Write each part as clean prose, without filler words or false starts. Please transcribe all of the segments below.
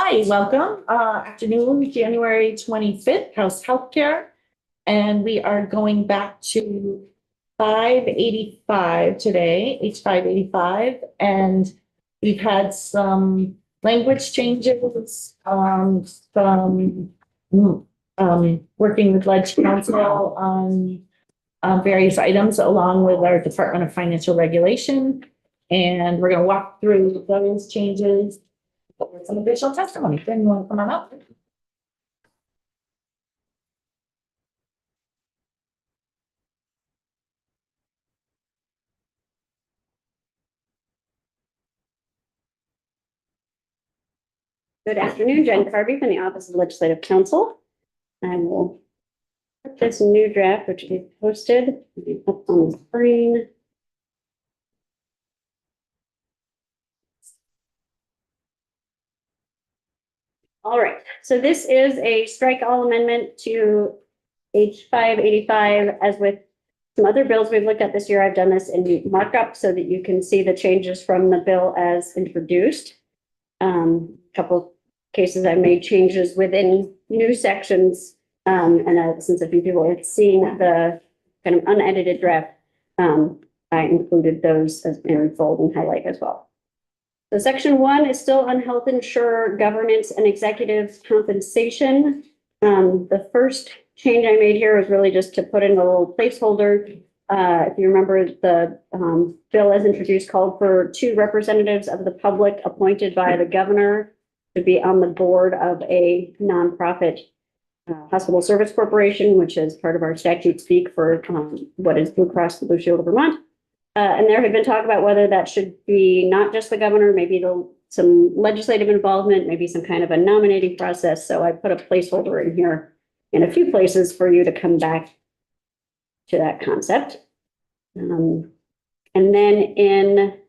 Hi, welcome. Afternoon, January 25th, House Healthcare. And we are going back to 585 today, H585. And we've had some language changes, working with Ledge Council on various items along with our Department of Financial Regulation. And we're going to walk through those changes with some additional testimony. Then you want to come on up? Good afternoon, Jen Carvey from the Office of Legislative Counsel. I will put this new draft, which we posted, up on the screen. All right, so this is a strike all amendment to H585. As with some other bills we've looked at this year, I've done this in markup so that you can see the changes from the bill as introduced. A couple cases I made changes within new sections. Since a few people had seen the kind of unedited draft, I included those as in bold and highlight as well. So section 1 is still on health insurer governance and executive compensation. The first change I made here was really just to put in a little placeholder. If you remember, the bill as introduced called for 2 representatives of the public appointed by the governor to be on the board of a nonprofit hospital service corporation, which is part of our statute speak for what is Blue Cross Blue Shield of Vermont. And there had been talk about whether that should be not just the governor, maybe some legislative involvement, maybe some kind of a nominating process. So I put a placeholder in here in a few places for you to come back to that concept. And then in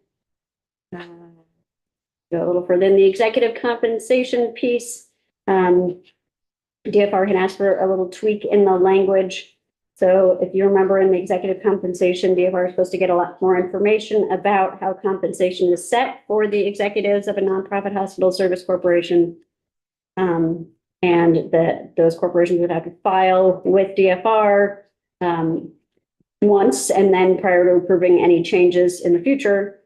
go a little further in the executive compensation piece, DFR can ask for a little tweak in the language. So if you remember in the executive compensation, DFR is supposed to get a lot more information about how compensation is set for the executives of a nonprofit hospital service corporation. And that those corporations would have to file with DFR once, and then prior to approving any changes in the future,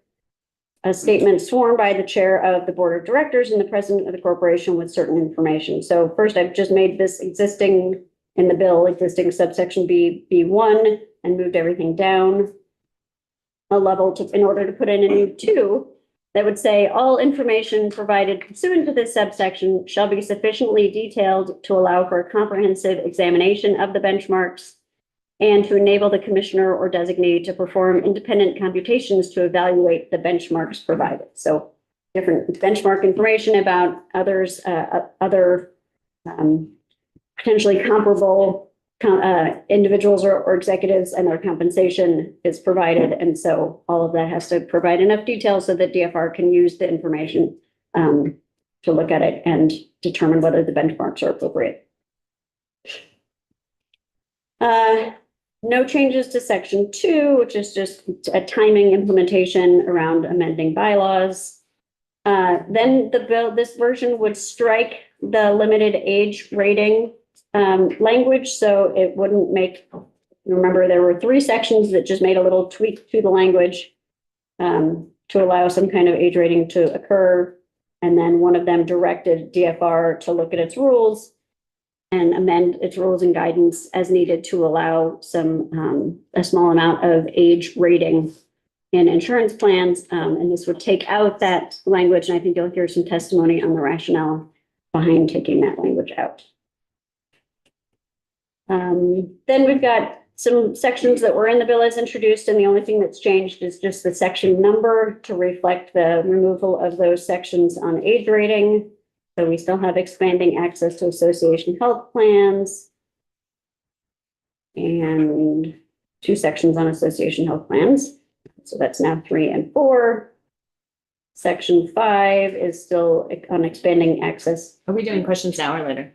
a statement sworn by the chair of the board of directors and the president of the corporation with certain information. So first, I've just made this existing in the bill, existing subsection B1, and moved everything down a level in order to put in a new 2 that would say all information provided pursuant to this subsection shall be sufficiently detailed to allow for a comprehensive examination of the benchmarks and to enable the commissioner or designee to perform independent computations to evaluate the benchmarks provided. So different benchmark information about others, other potentially comparable individuals or executives and their compensation is provided. And so all of that has to provide enough detail so that DFR can use the information to look at it and determine whether the benchmarks are appropriate. No changes to section 2, which is just a timing implementation around amending bylaws. Then this version would strike the limited age rating language, so it wouldn't make, remember there were 3 sections that just made a little tweak to the language to allow some kind of age rating to occur. And then one of them directed DFR to look at its rules and amend its rules and guidance as needed to allow some a small amount of age rating in insurance plans. And this would take out that language. And I think you'll hear some testimony on the rationale behind taking that language out. Then we've got some sections that were in the bill as introduced, and the only thing that's changed is just the section number to reflect the removal of those sections on age rating. So we still have expanding access to association health plans and 2 sections on association health plans. So that's now 3 and 4. Section 5 is still on expanding access. Are we doing questions now or later?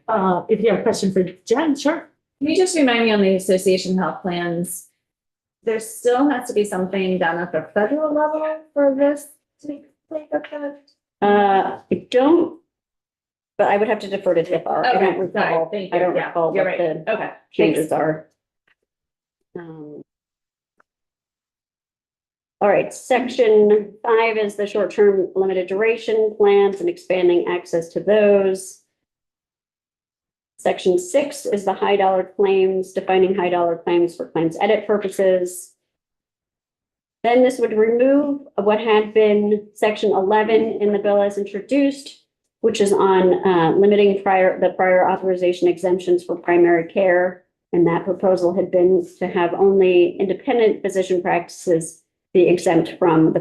If you have a question for Jen, sure. Can you just remind me on the association health plans, there still has to be something done at the federal level for this to take effect? I don't But I would have to defer to DFR. I don't Okay, recall, sorry, thank you. I don't Yeah, recall you're what right. the Okay. changes thanks. are. All right, section 5 is the short-term limited duration plans and expanding access to those. Section 6 is the high dollar claims, defining high dollar claims for claims edit purposes. Then this would remove what had been section 11 in the bill as introduced, which is on limiting the prior authorization exemptions for primary care. And that proposal had been to have only independent physician practices be exempt from the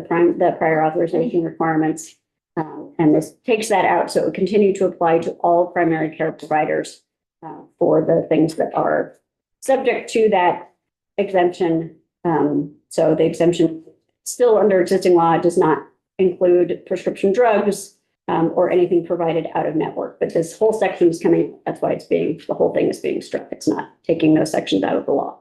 prior authorization requirements. And this takes that out, so it would continue to apply to all primary care providers for the things that are subject to that exemption. So the exemption still under existing law does not include prescription drugs or anything provided out of network. But this whole section is coming, that's why the whole thing is being struck. It's not taking those sections out of the law.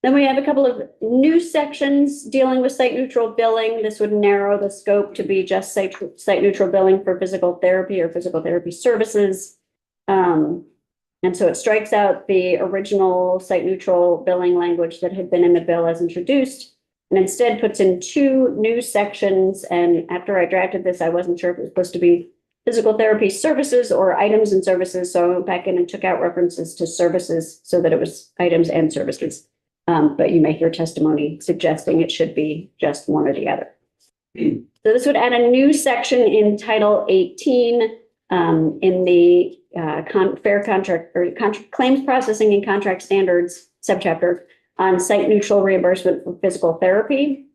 Then we have a couple of new sections dealing with site neutral billing. This would narrow the scope to be just site neutral billing for physical therapy or physical therapy services. And so it strikes out the original site neutral billing language that had been in the bill as introduced, and instead puts in 2 new sections. And after I drafted this, I wasn't sure if it was supposed to be physical therapy services or items and services. So I went back in and took out references to services so that it was items and services. But you may hear testimony suggesting it should be just one or the other. So this would add a new section in Title 18 in the fair contract or claims processing and contract standards subchapter on site neutral reimbursement for physical therapy.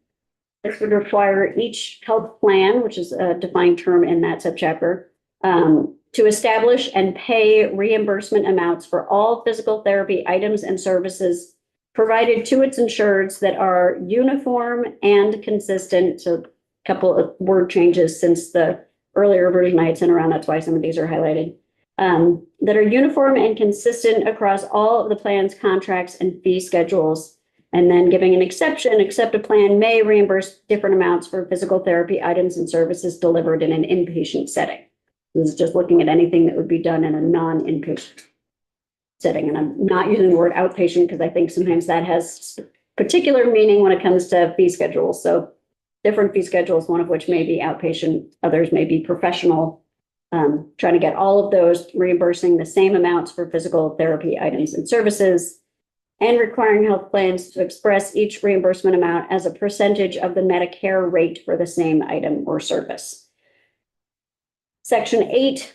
This would require each health plan, which is a defined term in that subchapter, to establish and pay reimbursement amounts for all physical therapy items and services provided to its insureds that are uniform and consistent. So a couple of word changes since the earlier version I had sent around. That's why some of these are highlighted. That are uniform and consistent across all of the plan's contracts and fee schedules. And then giving an exception, except a plan may reimburse different amounts for physical therapy items and services delivered in an inpatient setting. This is just looking at anything that would be done in a non-inpatient setting. And I'm not using the word outpatient because I think sometimes that has particular meaning when it comes to fee schedules. So different fee schedules, one of which may be outpatient, others may be professional. Trying to get all of those reimbursing the same amounts for physical therapy items and services, and requiring health plans to express each reimbursement amount as a percentage of the Medicare rate for the same item or service. Section 8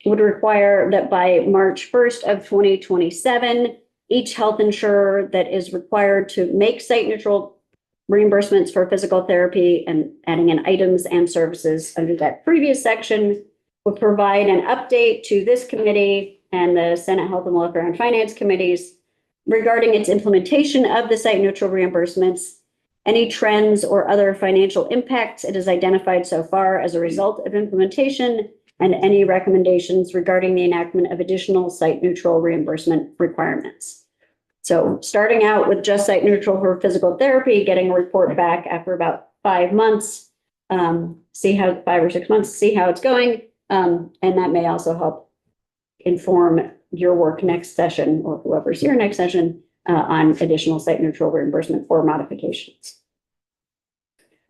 would require that by March 1st of 2027, each health insurer that is required to make site neutral reimbursements for physical therapy and adding in items and services under that previous section would provide an update to this committee and the Senate Health and Welfare and Finance committees regarding its implementation of the site neutral reimbursements, any trends or other financial impacts it has identified so far as a result of implementation, and any recommendations regarding the enactment of additional site neutral reimbursement requirements. So starting out with just site neutral for physical therapy, getting a report back after about 5 months, see how 5 or 6 months, see how it's going. And that may also help inform your work next session or whoever's here next session on additional site neutral reimbursement or modifications.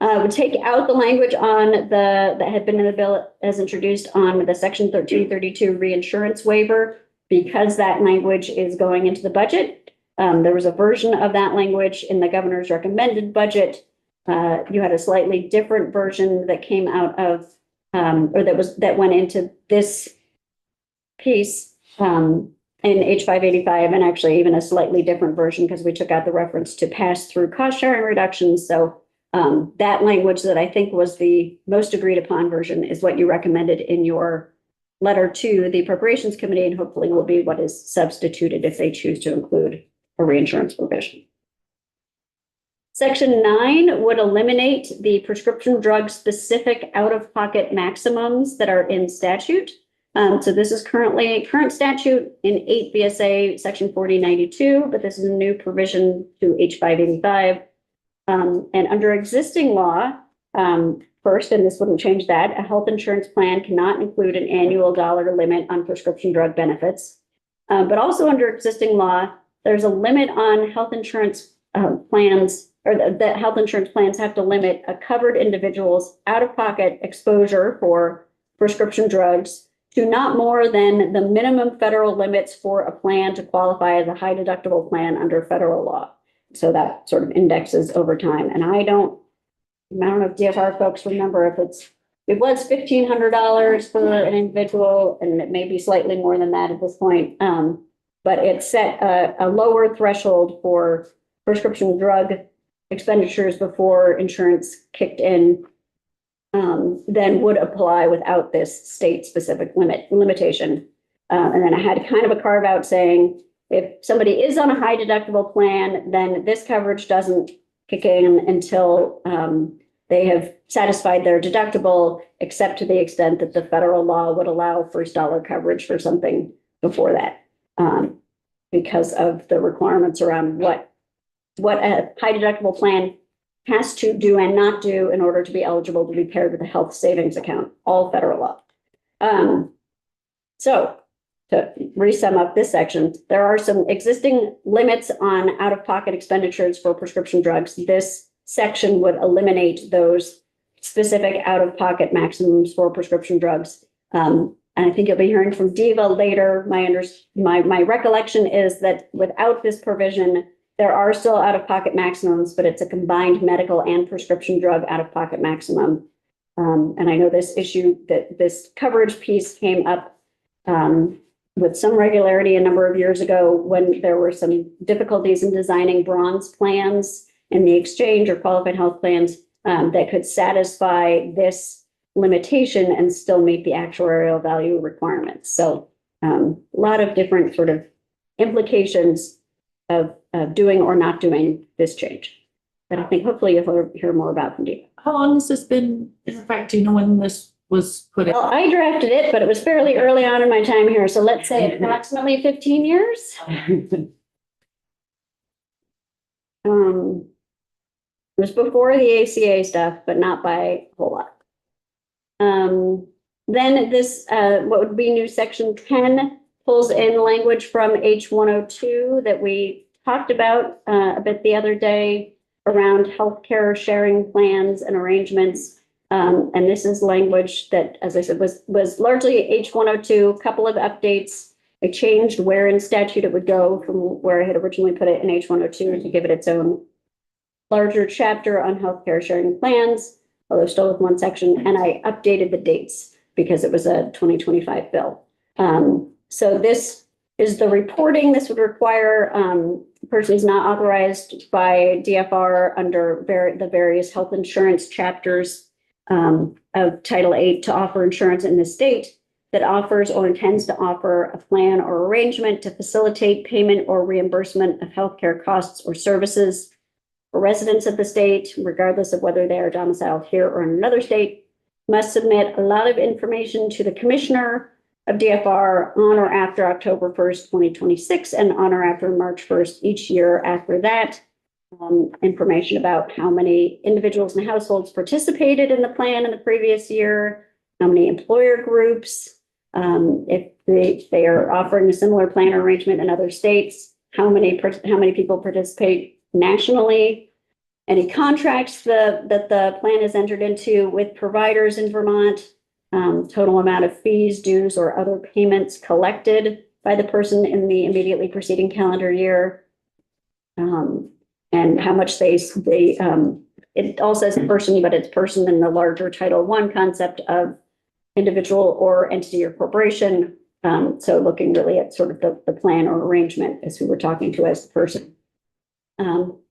Would take out the language on that had been in the bill as introduced on the section 1332 reinsurance waiver, because that language is going into the budget. There was a version of that language in the governor's recommended budget. You had a slightly different version that came out of or that went into this piece in H585, and actually even a slightly different version because we took out the reference to pass through cost sharing reductions. So that language that I think was the most agreed upon version is what you recommended in your letter to the Appropriations Committee, and hopefully will be what is substituted if they choose to include a reinsurance provision. Section 9 would eliminate the prescription drug specific out-of-pocket maximums that are in statute. So this is current statute in 8 VSA section 4092, but this is a new provision to H585. And under existing law, first, and this wouldn't change that, a health insurance plan cannot include an annual dollar limit on prescription drug benefits. But also under existing law, there's a limit on health insurance plans, or that health insurance plans have to limit a covered individual's out-of-pocket exposure for prescription drugs to not more than the minimum federal limits for a plan to qualify as a high deductible plan under federal law. So that sort of indexes over time. And I don't know if DFR folks remember if it was $1,500 for an individual, and it may be slightly more than that at this point. But it set a lower threshold for prescription drug expenditures before insurance kicked in than would apply without this state-specific limitation. And then I had kind of a carve out saying, if somebody is on a high deductible plan, then this coverage doesn't kick in until they have satisfied their deductible, except to the extent that the federal law would allow first dollar coverage for something before that, because of the requirements around what a high deductible plan has to do and not do in order to be eligible to be paired with a health savings account, all federal law. So to re-sum up this section, there are some existing limits on out-of-pocket expenditures for prescription drugs. This section would eliminate those specific out-of-pocket maximums for prescription drugs. And I think you'll be hearing from Diva later. My recollection is that without this provision, there are still out-of-pocket maximums, but it's a combined medical and prescription drug out-of-pocket maximum. And I know this coverage piece came up with some regularity a number of years ago when there were some difficulties in designing bronze plans in the exchange or qualified health plans that could satisfy this limitation and still meet the actuarial value requirements. So a lot of different sort of implications of doing or not doing this change. But I think hopefully you'll hear more about from Dee. How long has this been in effect? Do you know when this was put in? Well, I drafted it, but it was fairly early on in my time here. So let's say approximately 15 years. It was before the ACA stuff, but not by a whole lot. Then this, what would be new section 10, pulls in language from H102 that we talked about a bit the other day around healthcare sharing plans and arrangements. And this is language that, as I said, was largely H102, a couple of updates. I changed where in statute it would go from where I had originally put it in H102 to give it its own larger chapter on healthcare sharing plans, although still with one section. And I updated the dates because it was a 2025 bill. So this is the reporting. This would require persons not authorized by DFR under the various health insurance chapters of Title VIII to offer insurance in the state that offers or intends to offer a plan or arrangement to facilitate payment or reimbursement of healthcare costs or services for residents of the state, regardless of whether they are domiciled here or in another state, must submit a lot of information to the commissioner of DFR on or after October 1st, 2026, and on or after March 1st each year after that. Information about how many individuals and households participated in the plan in the previous year, how many employer groups, if they are offering a similar plan or arrangement in other states, how many people participate nationally, any contracts that the plan is entered into with providers in Vermont, total amount of fees, dues, or other payments collected by the person in the immediately preceding calendar year, and how much it all says person, but it's person in the larger Title I concept of individual or entity or corporation. So looking really at sort of the plan or arrangement as who we're talking to as the person.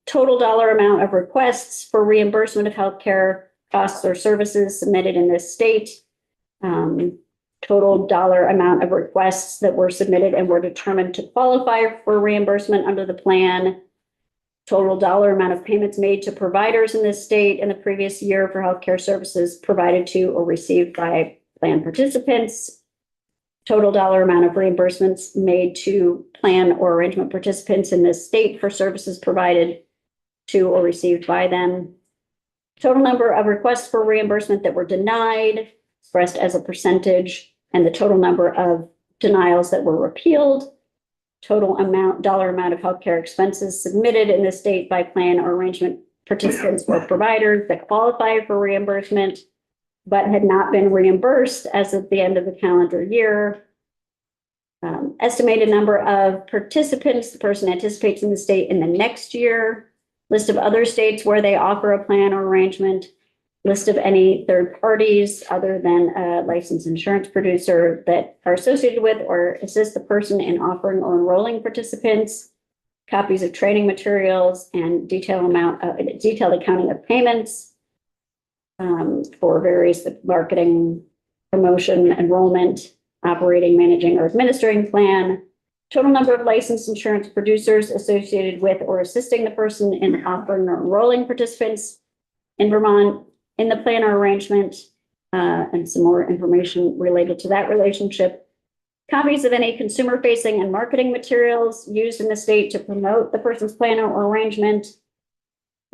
Total dollar amount of requests for reimbursement of healthcare costs or services submitted in this state. Total dollar amount of requests that were submitted and were determined to qualify for reimbursement under the plan. Total dollar amount of payments made to providers in this state in the previous year for healthcare services provided to or received by plan participants. Total dollar amount of reimbursements made to plan or arrangement participants in this state for services provided to or received by them. total number of requests for reimbursement that were denied, expressed as a percentage, and the total number of denials that were repealed, total dollar amount of healthcare expenses submitted in the state by plan or arrangement participants or providers that qualify for reimbursement, but had not been reimbursed as of the end of the calendar year. Estimated number of participants the person anticipates in the state in the next year, list of other states where they offer a plan or arrangement, list of any third parties other than a licensed insurance producer that are associated with or assist the person in offering or enrolling participants, copies of training materials, and detailed accounting of payments for various marketing, promotion, enrollment, operating, managing, or administering plan, total number of licensed insurance producers associated with or assisting the person in offering or enrolling participants in Vermont in the plan or arrangement, and some more information related to that relationship. Copies of any consumer-facing and marketing materials used in the state to promote the person's plan or arrangement,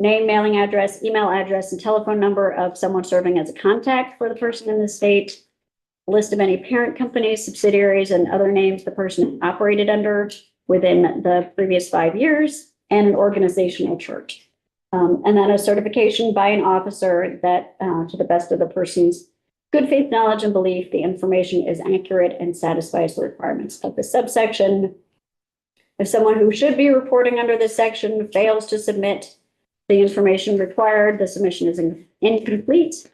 name, mailing address, email address, and telephone number of someone serving as a contact for the person in the state, list of any parent companies, subsidiaries, and other names the person operated under within the previous 5 years, and an organizational chart. And then a certification by an officer that, to the best of the person's good faith knowledge and belief, the information is accurate and satisfies the requirements of the subsection. If someone who should be reporting under this section fails to submit the information required, the submission is incomplete.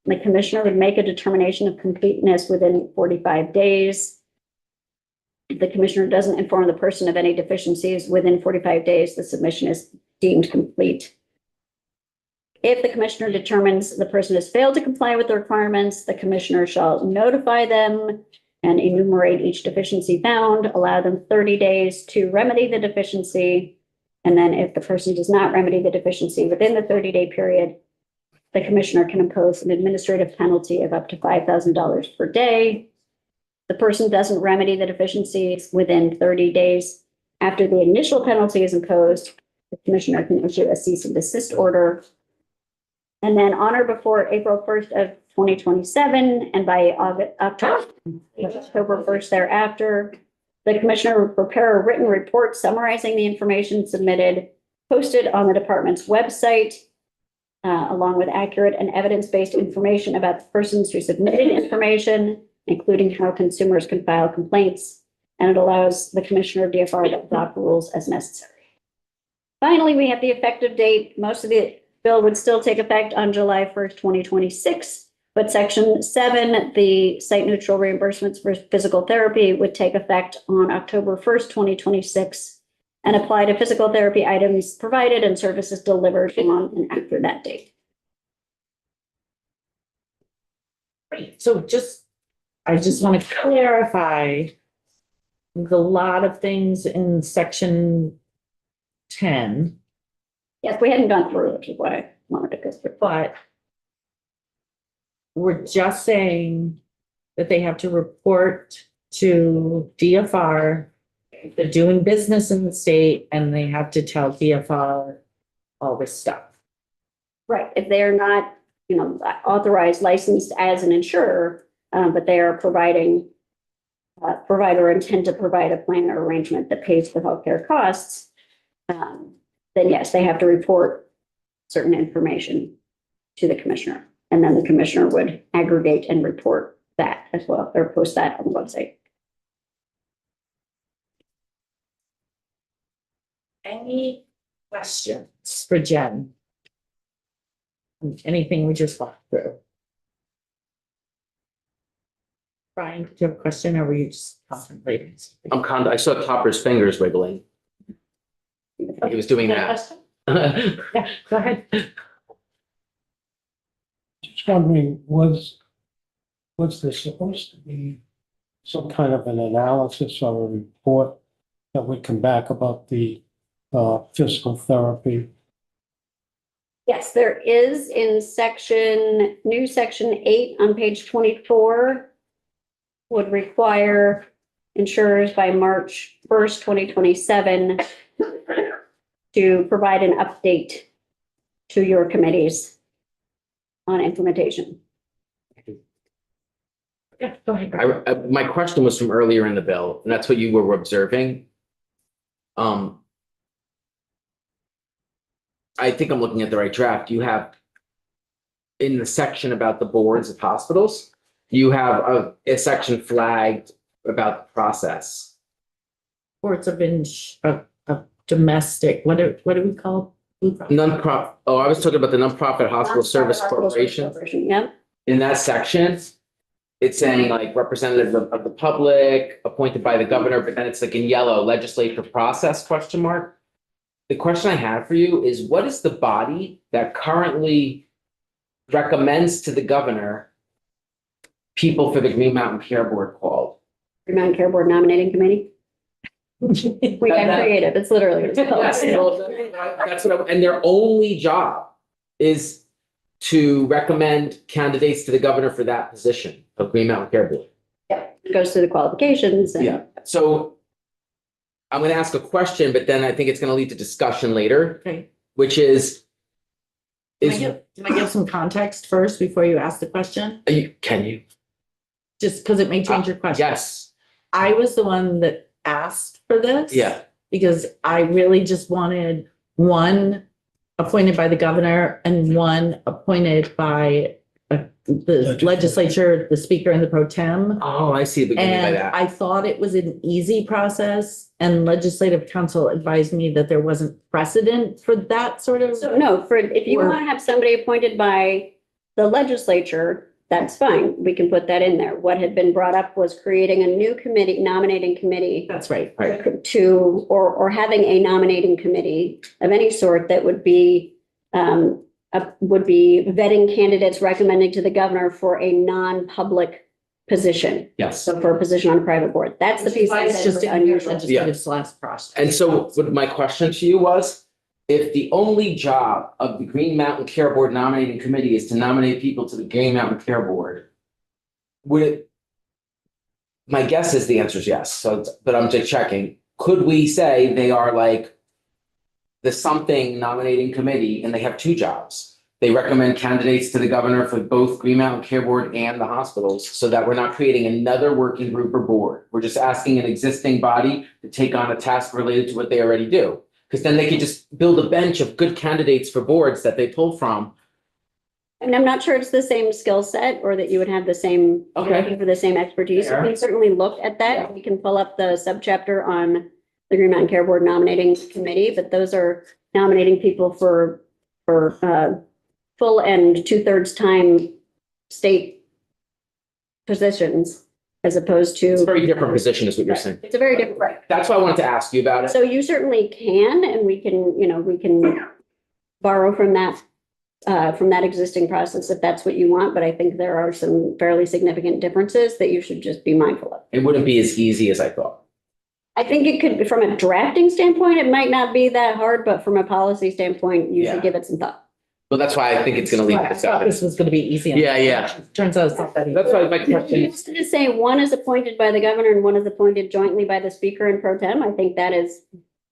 The commissioner would make a determination of completeness within 45 days. If the commissioner doesn't inform the person of any deficiencies within 45 days, the submission is deemed complete. If the commissioner determines the person has failed to comply with the requirements, the commissioner shall notify them and enumerate each deficiency found, allow them 30 days to remedy the deficiency. And then if the person does not remedy the deficiency within the 30-day period, the commissioner can impose an administrative penalty of up to $5,000 per day. The person doesn't remedy the deficiencies within 30 days after the initial penalty is imposed, the commissioner can issue a cease and desist order. And then on or before April 1st of 2027 and by October 1st thereafter, the commissioner will prepare a written report summarizing the information submitted, posted on the department's website, along with accurate and evidence-based information about the persons who submitted information, including how consumers can file complaints, and it allows the commissioner of DFR to adopt rules as necessary. Finally, we have the effective date. Most of the bill would still take effect on July 1st, 2026, but Section 7, the site-neutral reimbursements for physical therapy, would take effect on October 1st, 2026, and apply to physical therapy items provided and services delivered on and after that date. Right, so I just want to clarify the lot of things in section 10, Yes, we hadn't gone through it, which is why I wanted to go through. but we're just saying that they have to report to DFR. They're doing business in the state and they have to tell DFR all this stuff. Right, if they are not, authorized, licensed as an insurer, but they are provide or intend to provide a plan or arrangement that pays for healthcare costs, then yes, they have to report certain information to the commissioner. And then the commissioner would aggregate and report that as well, or post that on the website. Any questions for Jen? Anything we just walked through? Brian, do you have a question or were you just contemplating? I saw Topper's fingers wiggling. He was doing that. Yeah, go ahead. Just wondering, was there supposed to be some kind of an analysis or a report that would come back about the physical therapy? Yes, there is in new section 8 on page 24 would require insurers by March 1st, 2027 to provide an update to your committees on implementation. Yeah, go ahead. My question was from earlier in the bill, and that's what you were observing. I think I'm looking at the right draft. You have in the section about the boards of hospitals, you have a section flagged about the process. Reports of domestic, what do we call? Nonprofit, oh, I was talking about the Nonprofit Hospital Service Corporation. Yep. In that section, it's saying like representatives of the public appointed by the governor, but then it's like in yellow, legislative process, question mark. The question I have for you is what is the body that currently recommends to the governor people for the Green Mountain Care Board called? Green Mountain Care Board Nominating Committee. We got creative. It's literally what it's called. Yes, well, that's what and their only job is to recommend candidates to the governor for that position of Green Mountain Care Board. Yep. It goes through the qualifications and. Yeah, so I'm gonna ask a question, but then I think it's gonna lead to discussion later, Okay. which is. Can I give some context first before you ask the question? Can you? Just because it may change your question. Yes, I was the one that asked for this. yeah, Because I really just wanted one appointed by the governor and one appointed by the legislature, the speaker and the pro tem. oh, I see what you mean by And that. I thought it was an easy process and legislative council advised me that there wasn't precedent for that sort of. So no, if you Or- want to have somebody appointed by the legislature, that's fine. We can put that in there. What had been brought up was creating a new committee, nominating committee That's right. Right. to, or having a nominating committee of any sort that would be vetting candidates recommending to the governor for a non-public position. Yes, So for a position on a private board, that's the piece It's that's just just in your unusual. legislative slash process. and so what my question to you was, if the only job of the Green Mountain Care Board nominating committee is to nominate people to the Green Mountain Care Board, would it? My guess is the answer is yes, so, but I'm just checking, could we say they are like the something nominating committee and they have two jobs? They recommend candidates to the governor for both Green Mountain Care Board and the hospitals, so that we're not creating another working group or board. We're just asking an existing body to take on a task related to what they already do. Because then they could just build a bench of good candidates for boards that they pull from. And I'm not sure it's the same skill set or that you would have the same, Okay. looking for the same expertise. Fair. We can certainly look at that. Yeah. We can pull up the subchapter on the Green Mountain Care Board nominating committee, but those are nominating people for full and 2/3 time state positions as opposed to. It's a very different position is what you're saying. It's a very different, right. That's why I wanted to ask you about it. So you certainly can, and we can borrow from that existing process if that's what you want, but I think there are some fairly significant differences that you should just be mindful of. It wouldn't be as easy as I thought. I think it could, from a drafting standpoint, it might not be that hard, but from a policy standpoint, you Yeah. should give it some thought. Well, that's why I think it's gonna lead to I thought discussion. this was gonna be easy. Yeah, yeah. Turns out it's not that easy. That's why my If question you is, to say one is appointed by the governor and one is appointed jointly by the speaker and pro tem, I think that is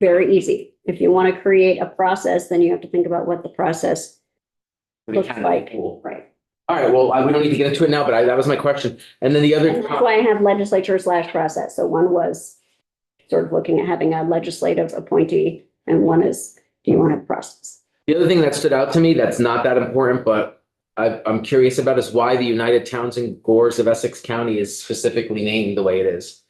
very easy. If you want to create a process, then you have to think about what the process looks like. Right. all right, well, we don't need to get into it now, but that was my question. And then the other. And that's why I have legislature / process. So one was sort of looking at having a legislative appointee and one is, do you want to have a process? The other thing that stood out to me that's not that important, but I'm curious about is why the United Towns and Gores of Essex County is specifically named the way it is.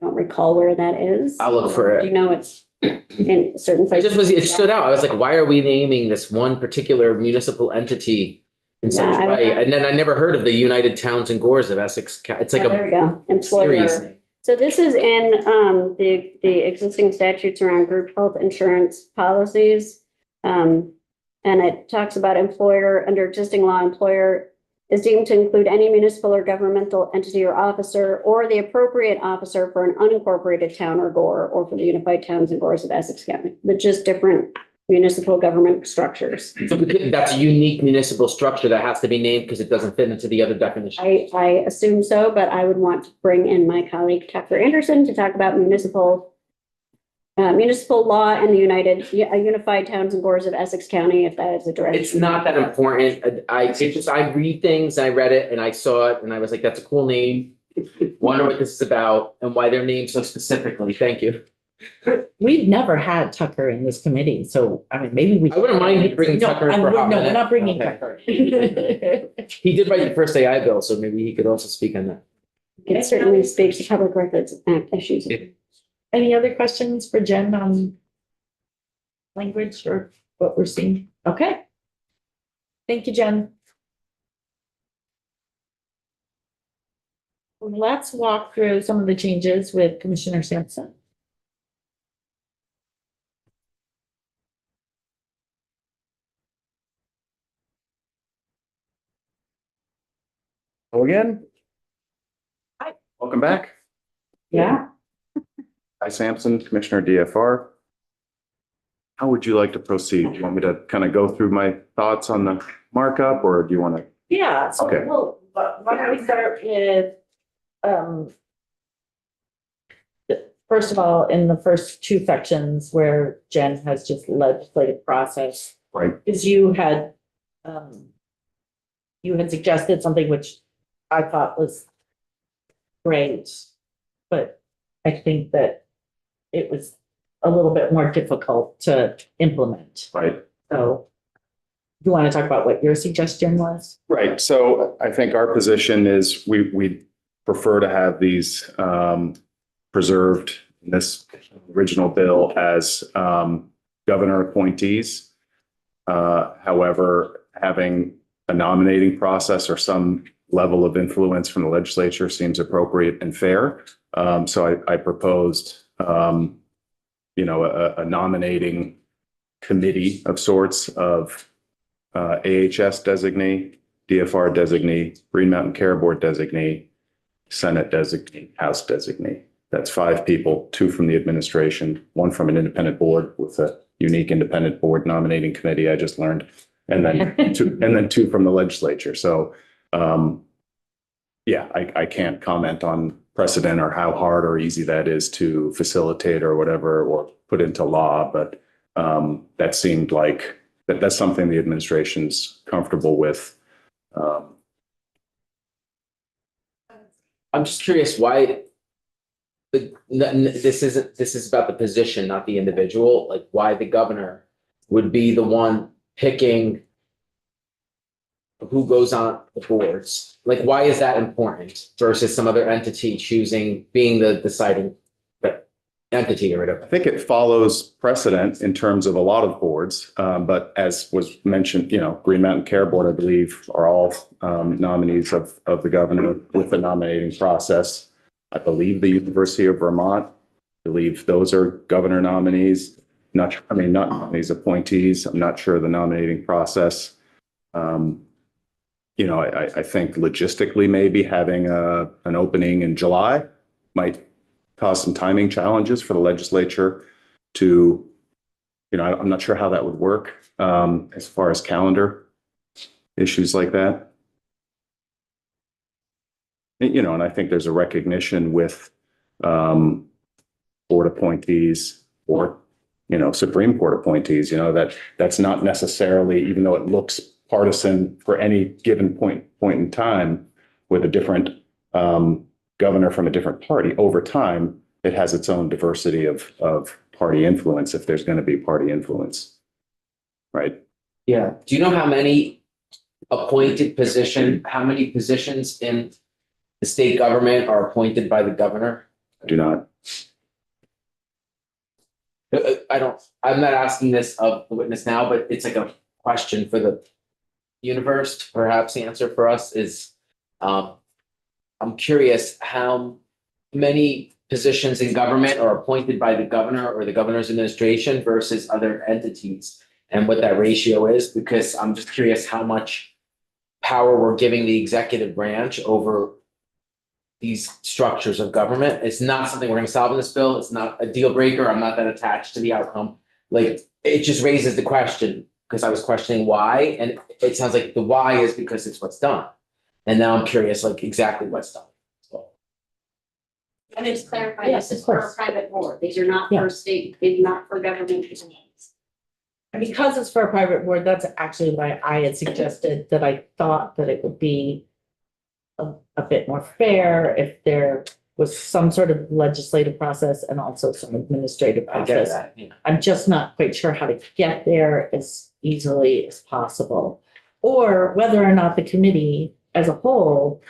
I don't recall where that is. I'll look for Do you it. know it's in certain It places? it stood out. I was like, why are we naming this one particular municipal entity in such Yeah, I a don't way? know. And then I never heard of the United Towns and Gores of Essex. It's like Oh, there a we go. Employer. series. So this is in the existing statutes around group health insurance policies. And it talks about employer, under existing law, employer is deemed to include any municipal or governmental entity or officer or the appropriate officer for an unincorporated town or gore or for the Unified Towns and Gores of Essex County. They're just different municipal government structures. So that's a unique municipal structure that has to be named because it doesn't fit into the other definition. I assume so, but I would want to bring in my colleague Tucker Anderson to talk about municipal municipal law and the Unified Towns and Boards of Essex County, if that is a direction. It's not that important. I read things, I read it and I saw it and I was like, that's a cool name. Wonder what this is about and why they're named so specifically. Thank you. We've never had Tucker in this committee, so I mean, maybe we. I wouldn't mind you bringing No, Tucker in for a hot No, we're minute. not bringing Okay. Tucker. He did write the first AI bill, so maybe he could also speak on that. It certainly speaks to Public Records Act issues. Any other questions for Jen on language or what we're seeing? Okay. Thank you, Jen. Let's walk through some of the changes with Commissioner Sampson. Hello again. Hi. Welcome back. Yeah. Hi, Sampson, Commissioner DFR. How would you like to proceed? Do you want me to kind of go through my thoughts on the markup, or do you want to? Yeah, so Okay. well, why don't we start with, first of all, in the first two sections where Jen has just legislative process, Right. because you had suggested something which I thought was great, but I think that it was a little bit more difficult to implement. Right. So you want to talk about what your suggestion was? Right. So I think our position is we prefer to have these preserved in this original bill as governor appointees. However, having a nominating process or some level of influence from the legislature seems appropriate and fair. So I proposed, a nominating committee of sorts of AHS designee, DFR designee, Green Mountain Care Board designee, Senate designee, House designee. That's 5 people, 2 from the administration, 1 from an independent board with a unique independent board nominating committee, I just learned, and then 2 from the legislature. So, I can't comment on precedent or how hard or easy that is to facilitate or whatever, or put into law, but that seemed like that's something the administration's comfortable with. I'm just curious why this is about the position, not the individual, like why the governor would be the one picking who goes on the boards. Like, why is that important versus some other entity choosing, being the deciding entity or whatever? I think it follows precedent in terms of a lot of boards, but as was mentioned, Green Mountain Care Board, I believe, are all nominees of the governor with the nominating process. I believe the University of Vermont, I believe those are governor nominees, not nominees, appointees. I'm not sure of the nominating process. I think logistically, maybe having an opening in July might cause some timing challenges for the legislature to, I'm not sure how that would work as far as calendar issues like that. And I think there's a recognition with board appointees or, Supreme Court appointees, that's not necessarily, even though it looks partisan for any given point in time with a different governor from a different party, over time, it has its own diversity of party influence if there's going to be party influence. Right. Yeah. Do you know how many how many positions in the state government are appointed by the governor? I do not. I'm not asking this of the witness now, but it's like a question for the universe to perhaps answer for us is, I'm curious how many positions in government are appointed by the governor or the governor's administration versus other entities and what that ratio is, because I'm just curious how much power we're giving the executive branch over these structures of government. It's not something we're going to solve in this bill. It's not a deal breaker. I'm not that attached to the outcome. Like, it just raises the question because I was questioning why, and it sounds like the why is because it's what's done. And now I'm curious, like, exactly what's done. So, And it's clarified, Yes, this is of for a course. private board. These are not Yeah. for state, these are not for government entities. And because it's for a private board, that's actually why I had suggested that I thought that it would be a bit more fair if there was some sort of legislative process and also some administrative I get process. that, yeah. I'm just not quite sure how to get there as easily as possible. Or whether or not the committee as a whole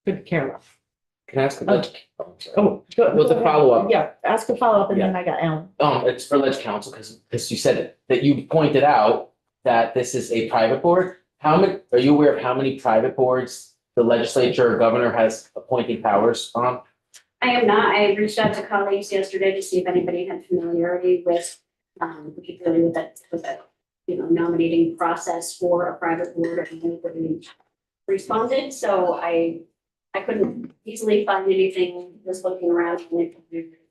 could care less. Can I ask a Oh. question? Oh. Well, the follow-up. Yeah, ask a follow-up and then I got Alan. It's for Ledge Council, because you said it, that you pointed out that this is a private board. How many, are you aware of how many private boards the legislature or governor has appointing powers on? I am not. I reached out to colleagues yesterday to see if anybody had familiarity with, particularly with that, nominating process for a private board, and nobody responded. So I couldn't easily find anything just looking around and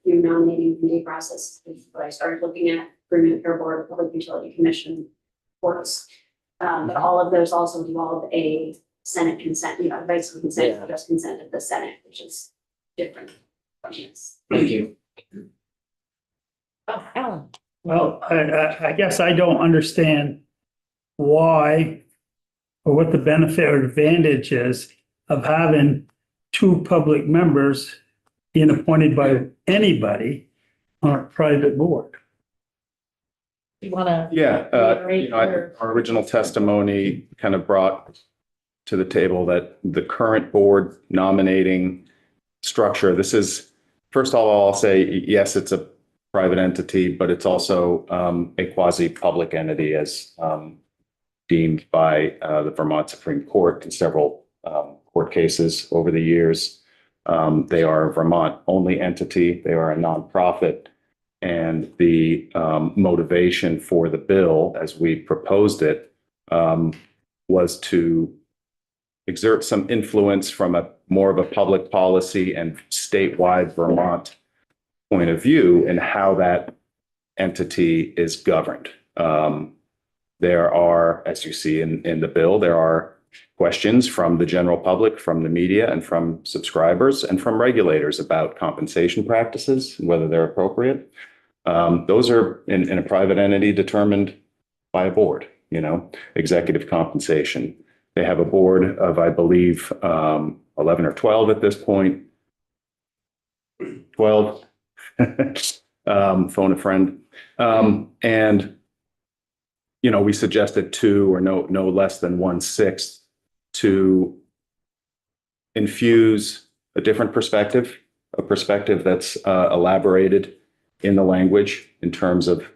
nominating committee process. But I started looking at Green Care Board, Public Utility Commission boards. But all of those also involve a Senate consent, basically consent, Yeah. just consent of the Senate, which is different. Yes. Thank you. Oh, Alan. Well, I guess I don't understand why or what the benefit or advantage is of having two public members being appointed by anybody on a private board. You wanna? Yeah, Reiterate our original testimony kind of brought to the table that the current board nominating structure, this is, first of all, I'll say, yes, it's a private entity, but it's also a quasi-public entity as deemed by the Vermont Supreme Court in several court cases over the years. They are a Vermont-only entity. They are a nonprofit. And the motivation for the bill, as we proposed it, was to exert some influence from a more of a public policy and statewide Vermont point of view in how that entity is governed. There are, as you see in the bill, there are questions from the general public, from the media, and from subscribers, and from regulators about compensation practices, whether they're appropriate. Those are in a private entity determined by a board, executive compensation. They have a board of, I believe, 11 or 12 at this point. 12. Phone a friend. And, we suggested 2 or no less than 1/6 to infuse a different perspective, a perspective that's elaborated in the language in terms of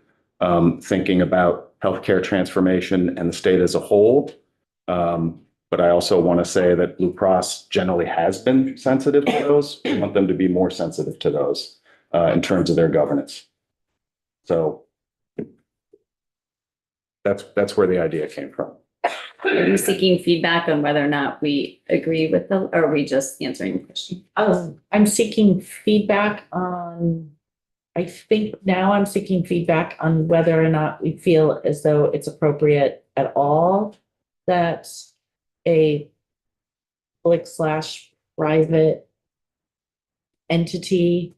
thinking about healthcare transformation and the state as a whole. But I also want to say that Blue Cross generally has been sensitive to those. We want them to be more sensitive to those in terms of their governance. So that's where the idea came from. Are you seeking feedback on whether or not we agree with them, or are we just answering the question? I'm seeking feedback on, I think now I'm seeking feedback on whether or not we feel as though it's appropriate at all that a public/private entity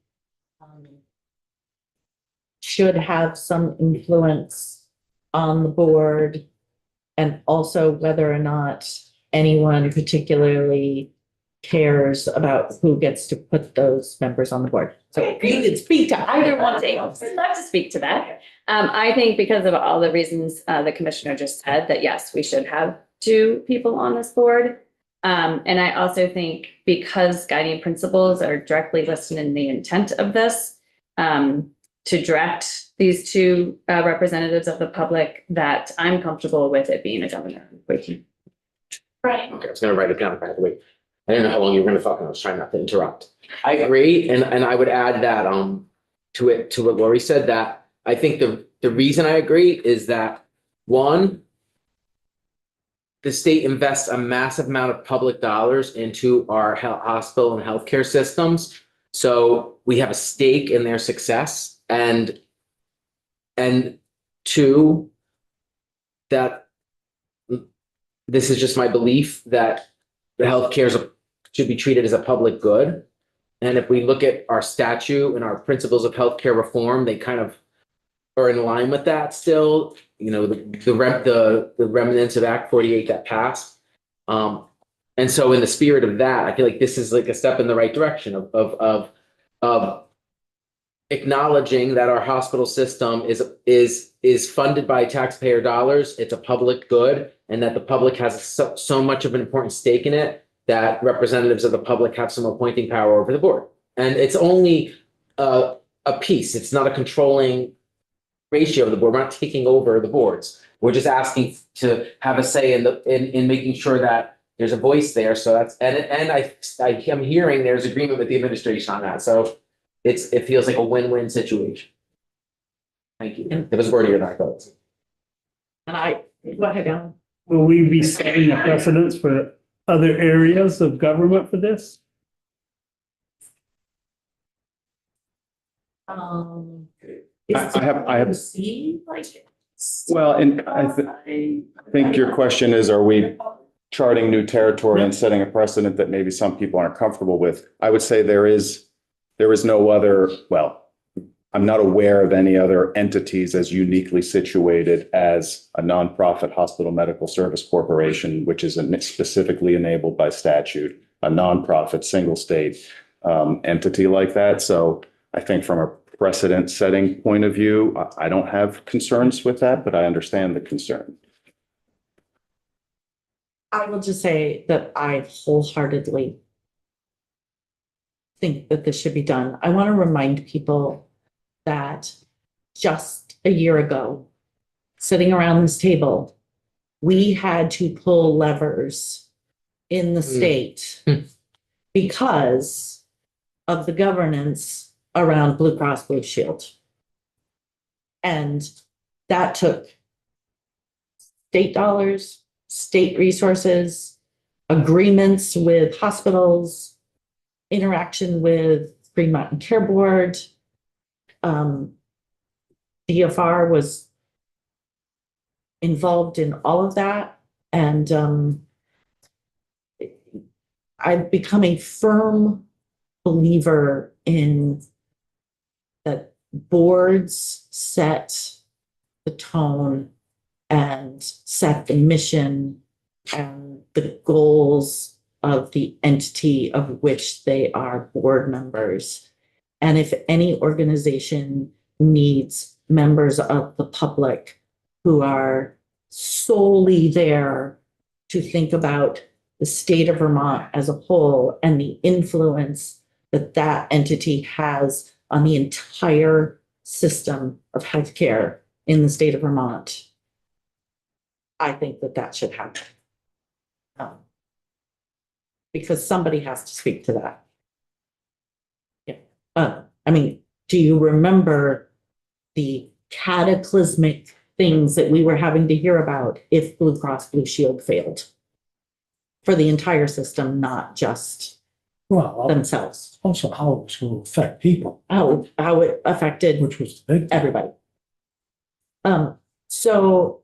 should have some influence on the board, and also whether or not anyone particularly cares about who gets to put those members on the board. So if you could speak to either one. I'd love to speak to that. I think because of all the reasons the commissioner just said, that yes, we should have 2 people on this board. And I also think because guiding principles are directly listed in the intent of this, to direct these 2 representatives of the public, that I'm comfortable with it being a governor. Right. Okay, I was gonna write it down, by the way. I didn't know how long you were gonna talk, and I was trying not to interrupt. I agree, and I would add that to what Lori said, that I think the reason I agree is that, one, the state invests a massive amount of public dollars into our hospital and healthcare systems. So we have a stake in their success, and 2, that this is just my belief that the healthcare should be treated as a public good. And if we look at our statute and our principles of healthcare reform, they kind of are in line with that still, you know, the remnants of Act 48 that passed. And so in the spirit of that, I feel like this is like a step in the right direction of acknowledging that our hospital system is funded by taxpayer dollars. It's a public good, and that the public has so much of an important stake in it that representatives of the public have some appointing power over the board. And it's only a piece. It's not a controlling ratio of the board. We're not taking over the boards. We're just asking to have a say in making sure that there's a voice there. So that's and I am hearing there's agreement with the administration on that. So it feels like a win-win situation. Thank you. It was wordy or not, folks. And go ahead, Alan. Will we be setting a precedence for other areas of government for this? I have- See, like. Well, and I think your question is, are we charting new territory and setting a precedent that maybe some people aren't comfortable with? I would say there is no other, well, I'm not aware of any other entities as uniquely situated as a nonprofit hospital medical service corporation, which is specifically enabled by statute, a nonprofit single state entity like that. So I think from a precedent setting point of view, I don't have concerns with that, but I understand the concern. I will just say that I wholeheartedly think that this should be done. I want to remind people that just a year ago, sitting around this table, we had to pull levers in the state because of the governance around Blue Cross Blue Shield. And that took state dollars, state resources, agreements with hospitals, interaction with Green Mountain Care Board. DFR was involved in all of that. And I've become a firm believer in that boards set the tone and set the mission and the goals of the entity of which they are board members. And if any organization needs members of the public who are solely there to think about the state of Vermont as a whole and the influence that that entity has on the entire system of healthcare in the state of Vermont, I think that that should happen. Because somebody has to speak to that. Yeah. I mean, do you remember the cataclysmic things that we were having to hear about if Blue Cross Blue Shield failed? For the entire system, not just Well, themselves. also how it was going to affect people, How it affected which was the big thing. everybody. So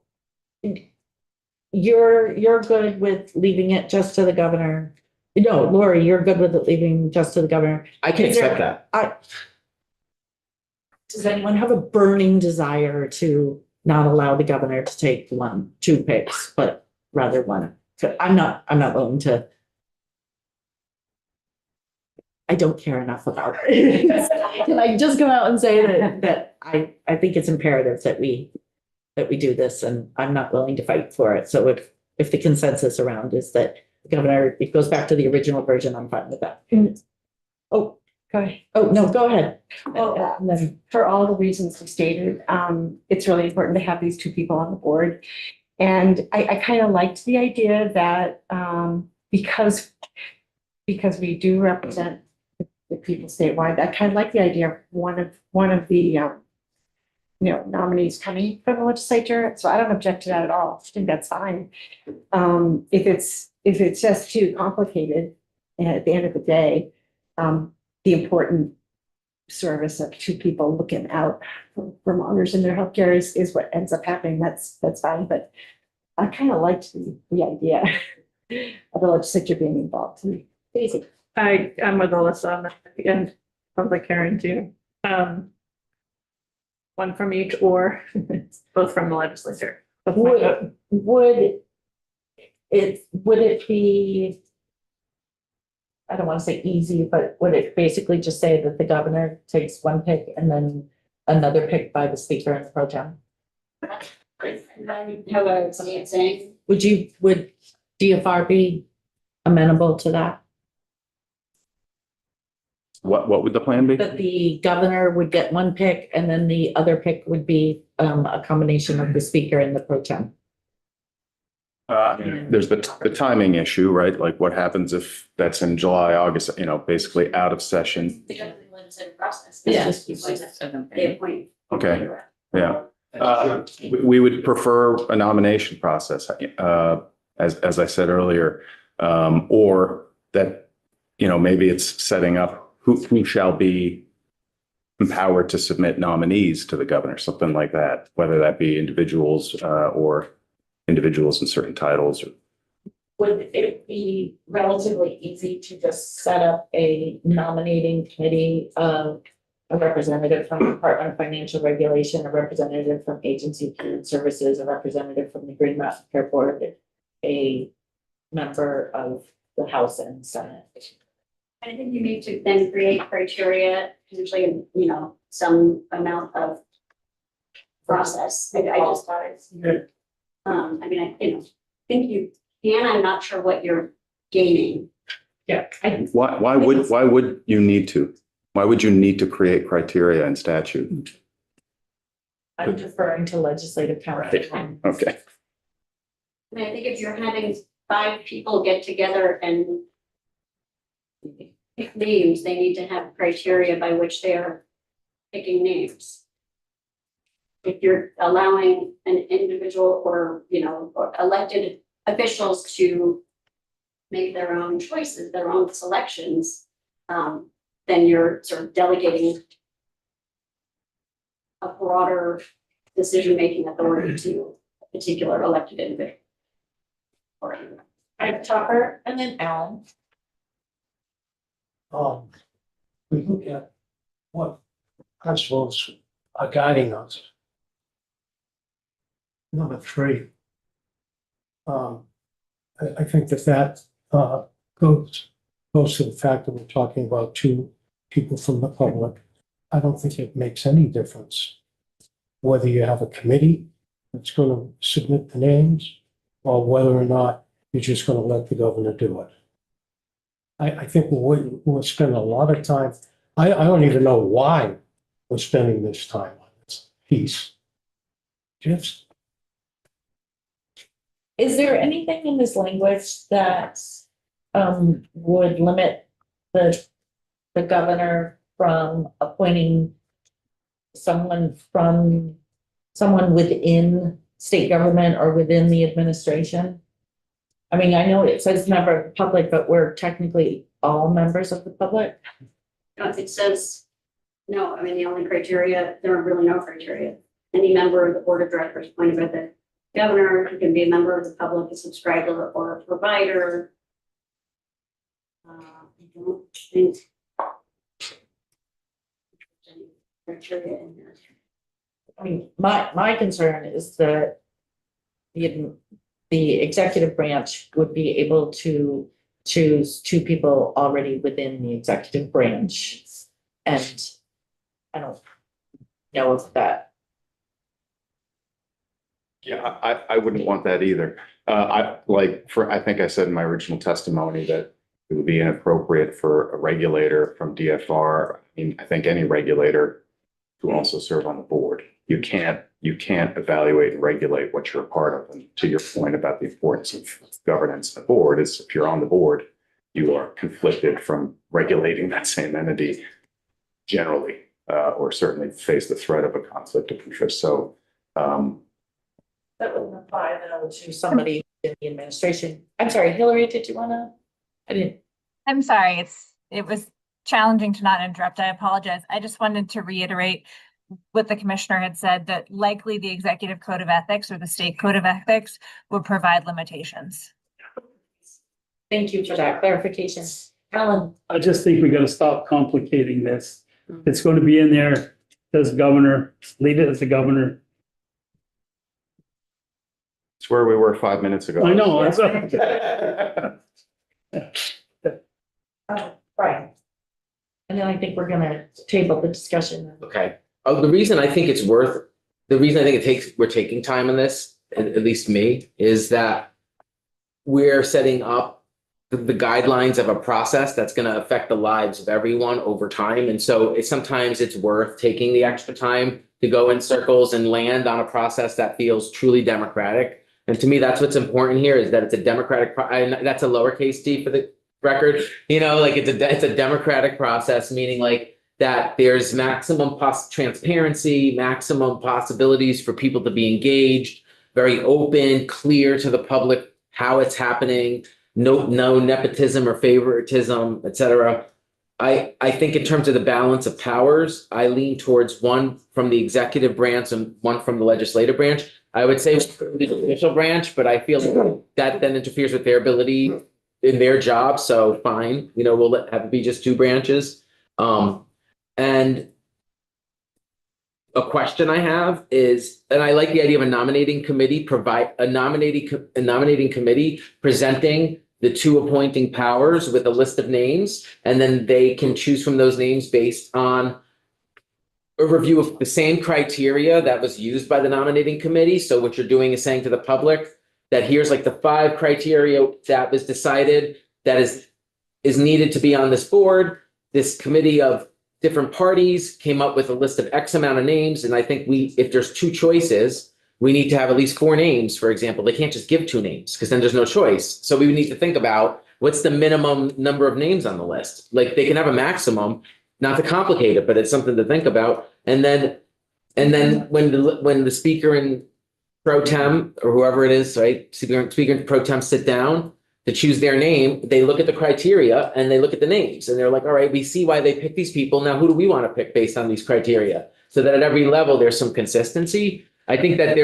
you're good with leaving it just to the governor? No, Lori, you're good with it leaving just to the governor? I can Is there- accept that. Does anyone have a burning desire to not allow the governor to take two picks, but rather one? So I'm not willing to. I don't care enough about it. Can I just come out and say that I think it's imperative that we do this, and I'm not willing to fight for it. So if the consensus around is that the governor, it goes back to the original version, I'm fine with that. Oh, Go ahead. oh, no, go ahead. Well, And then- for all the reasons we stated, it's really important to have these two people on the board. And I kind of liked the idea that, because we do represent the people statewide, I kind of like the idea of one of the, nominees coming from the legislature. So I don't object to that at all. I think that's fine. If it's just too complicated, and at the end of the day, the important service of two people looking out for Vermonters in their healthcare is what ends up happening. That's fine, but I kind of liked the idea of the legislature being involved. Basic. I'm with Alyssa on that, and sounds like Karen too. One from each or both from the legislature. Would it be, I don't want to say easy, but would it basically just say that the governor takes one pick and then another pick by the speaker and the pro tem? How about something saying? Would DFR be amenable to that? What would the plan be? That the governor would get one pick and then the other pick would be a combination of the speaker and the pro tem? There's the timing issue, right? Like what happens if that's in July, August, basically out of session? The legislative process. Yeah. They appoint. Okay, yeah. We would prefer a nomination process, as I said earlier, or that, maybe it's setting up who shall be empowered to submit nominees to the governor, something like that, whether that be individuals or individuals in certain titles. Would it be relatively easy to just set up a nominating committee of a representative from the Department of Financial Regulation, a representative from Agency of Human Services, a representative from the Green Mountain Care Board, a member of the House and Senate? I think you need to then create criteria, usually, some amount of process. I think you can, I'm not sure what you're gaining. Yeah. Why would you need to? Why would you need to create criteria in statute? I'm deferring to legislative council. Okay. I think if you're having 5 people get together and pick names, they need to have criteria by which they are picking names. If you're allowing an individual or elected officials to make their own choices, their own selections, then you're sort of delegating a broader decision-making authority to a particular elected individual. I have Tucker and then Alan. We look at what principles are guiding us. Number 3. I think that goes to the fact that we're talking about 2 people from the public. I don't think it makes any difference whether you have a committee that's going to submit the names or whether or not you're just going to let the governor do it. I think we'll spend a lot of time. I don't even know why we're spending this time on this piece. Just. Is there anything in this language that would limit the governor from appointing someone within state government or within the administration? I mean, I know it says member of the public, but we're technically all members of the public. It says, no, I mean, the only criteria, there are really no criteria. Any member of the board of directors appointed by the governor, who can be a member of the public, a subscriber, or a provider. I don't think any criteria in here. I mean, my concern is that the executive branch would be able to choose 2 people already within the executive branch. And I don't know if that. Yeah, I wouldn't want that either. I think I said in my original testimony that it would be inappropriate for a regulator from DFR. I mean, I think any regulator to also serve on the board. You can't evaluate and regulate what you're a part of. And to your point about the importance of governance and the board is if you're on the board, you are conflicted from regulating that same entity generally, or certainly face the threat of a conflict of interest. So, That wouldn't apply though to somebody in the administration. I'm sorry, Hillary, did you wanna? I didn't. I'm sorry, it was challenging to not interrupt. I apologize. I just wanted to reiterate what the commissioner had said, that likely the executive code of ethics or the state code of ethics would provide limitations. Thank you for that clarification. Alan, I just think we gotta stop complicating this. It's gonna be in there, says governor, leave it as the governor. It's where we were 5 minutes ago. I know, right. And then I think we're gonna table the discussion. Okay. Oh, the reason I think we're taking time on this, at least me, is that we're setting up the guidelines of a process that's gonna affect the lives of everyone over time. And so sometimes it's worth taking the extra time to go in circles and land on a process that feels truly democratic. And to me, that's what's important here, is that it's a democratic, and that's a lowercase d for the record, like it's a democratic process, meaning like that there's maximum transparency, maximum possibilities for people to be engaged, very open, clear to the public how it's happening, no nepotism or favoritism, et cetera. I think in terms of the balance of powers, I lean towards one from the executive branch and one from the legislative branch. I would say the judicial branch, but I feel that then interferes with their ability in their job. So fine, we'll have it be just two branches. And a question I have is, and I like the idea of a nominating committee, nominating committee presenting the two appointing powers with a list of names, and then they can choose from those names based on a review of the same criteria that was used by the nominating committee. So what you're doing is saying to the public that here's like the 5 criteria that was decided that is needed to be on this board. This committee of different parties came up with a list of X amount of names. And I think if there's 2 choices, we need to have at least 4 names, for example. They can't just give 2 names because then there's no choice. So we would need to think about what's the minimum number of names on the list. Like they can have a maximum, not to complicate it, but it's something to think about. And then when the speaker and pro tem or whoever it is, right, speaker and pro tem sit down to choose their name, they look at the criteria and they look at the names and they're like, all right, we see why they pick these people. Now, who do we want to pick based on these criteria? So that at every level, there's some consistency. I think that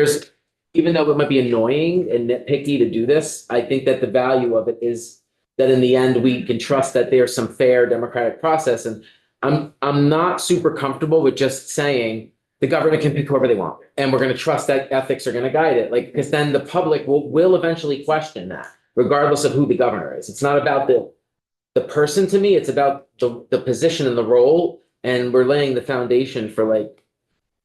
even though it might be annoying and nitpicky to do this, I think that the value of it is that in the end, we can trust that there's some fair democratic process. And I'm not super comfortable with just saying the government can pick whoever they want. And we're going to trust that ethics are going to guide it. Like, because then the public will eventually question that, regardless of who the governor is. It's not about the person to me, it's about the position and the role. And we're laying the foundation for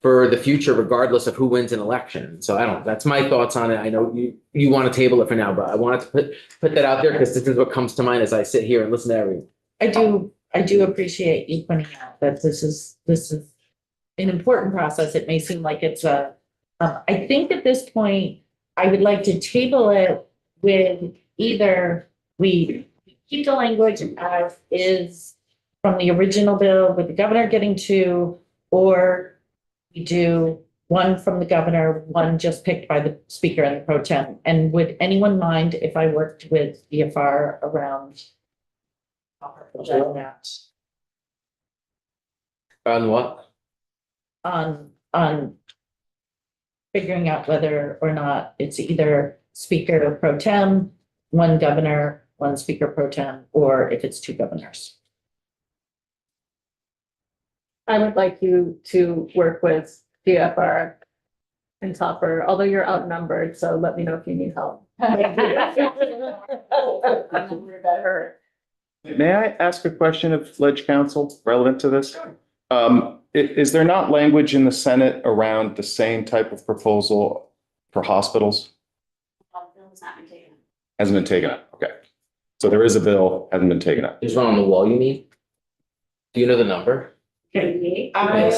the future, regardless of who wins an election. So that's my thoughts on it. I know you want to table it for now, but I wanted to put that out there because this is what comes to mind as I sit here and listen to everyone. I do appreciate you pointing out that this is an important process. It may seem like it's I think at this point, I would like to table it with either we keep the language as is from the original bill with the governor getting 2, or we do 1 from the governor, 1 just picked by the speaker and the pro tem. And would anyone mind if I worked with BFR around that? On what? On figuring out whether or not it's either speaker or pro tem, 1 governor, 1 speaker pro tem, or if it's 2 governors. I would like you to work with DFR and Topper, although you're outnumbered, so let me know if you need help. May I ask a question of Ledge Council relevant to this? Is there not language in the Senate around the same type of proposal for hospitals? Hasn't been taken up. Okay. So there is a bill, hasn't been taken up. There's one on the wall, you mean? Do you know the number? I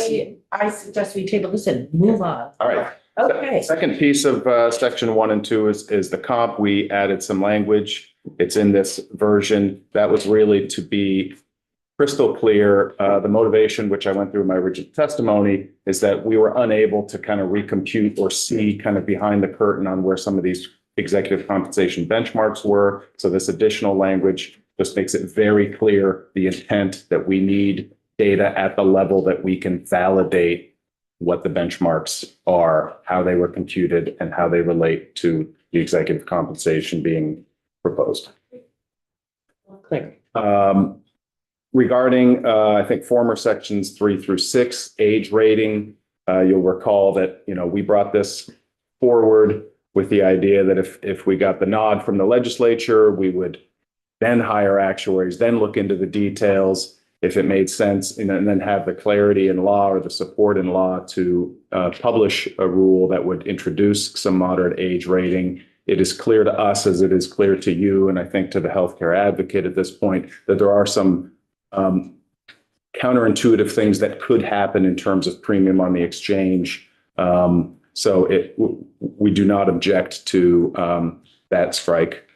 suggest we table this and move on. All right. Okay. Second piece of section 1 and 2 is the comp. We added some language. It's in this version. That was really to be crystal clear. The motivation, which I went through in my original testimony, is that we were unable to kind of recompute or see kind of behind the curtain on where some of these executive compensation benchmarks were. So this additional language just makes it very clear the intent that we need data at the level that we can validate what the benchmarks are, how they were computed, and how they relate to the executive compensation being proposed. Clear. Regarding, I think former sections 3 through 6, age rating, you'll recall that, we brought this forward with the idea that if we got the nod from the legislature, we would then hire actuaries, then look into the details if it made sense, and then have the clarity in law or the support in law to publish a rule that would introduce some moderate age rating. It is clear to us, as it is clear to you, and I think to the healthcare advocate at this point, that there are some counterintuitive things that could happen in terms of premium on the exchange. So we do not object to that strike.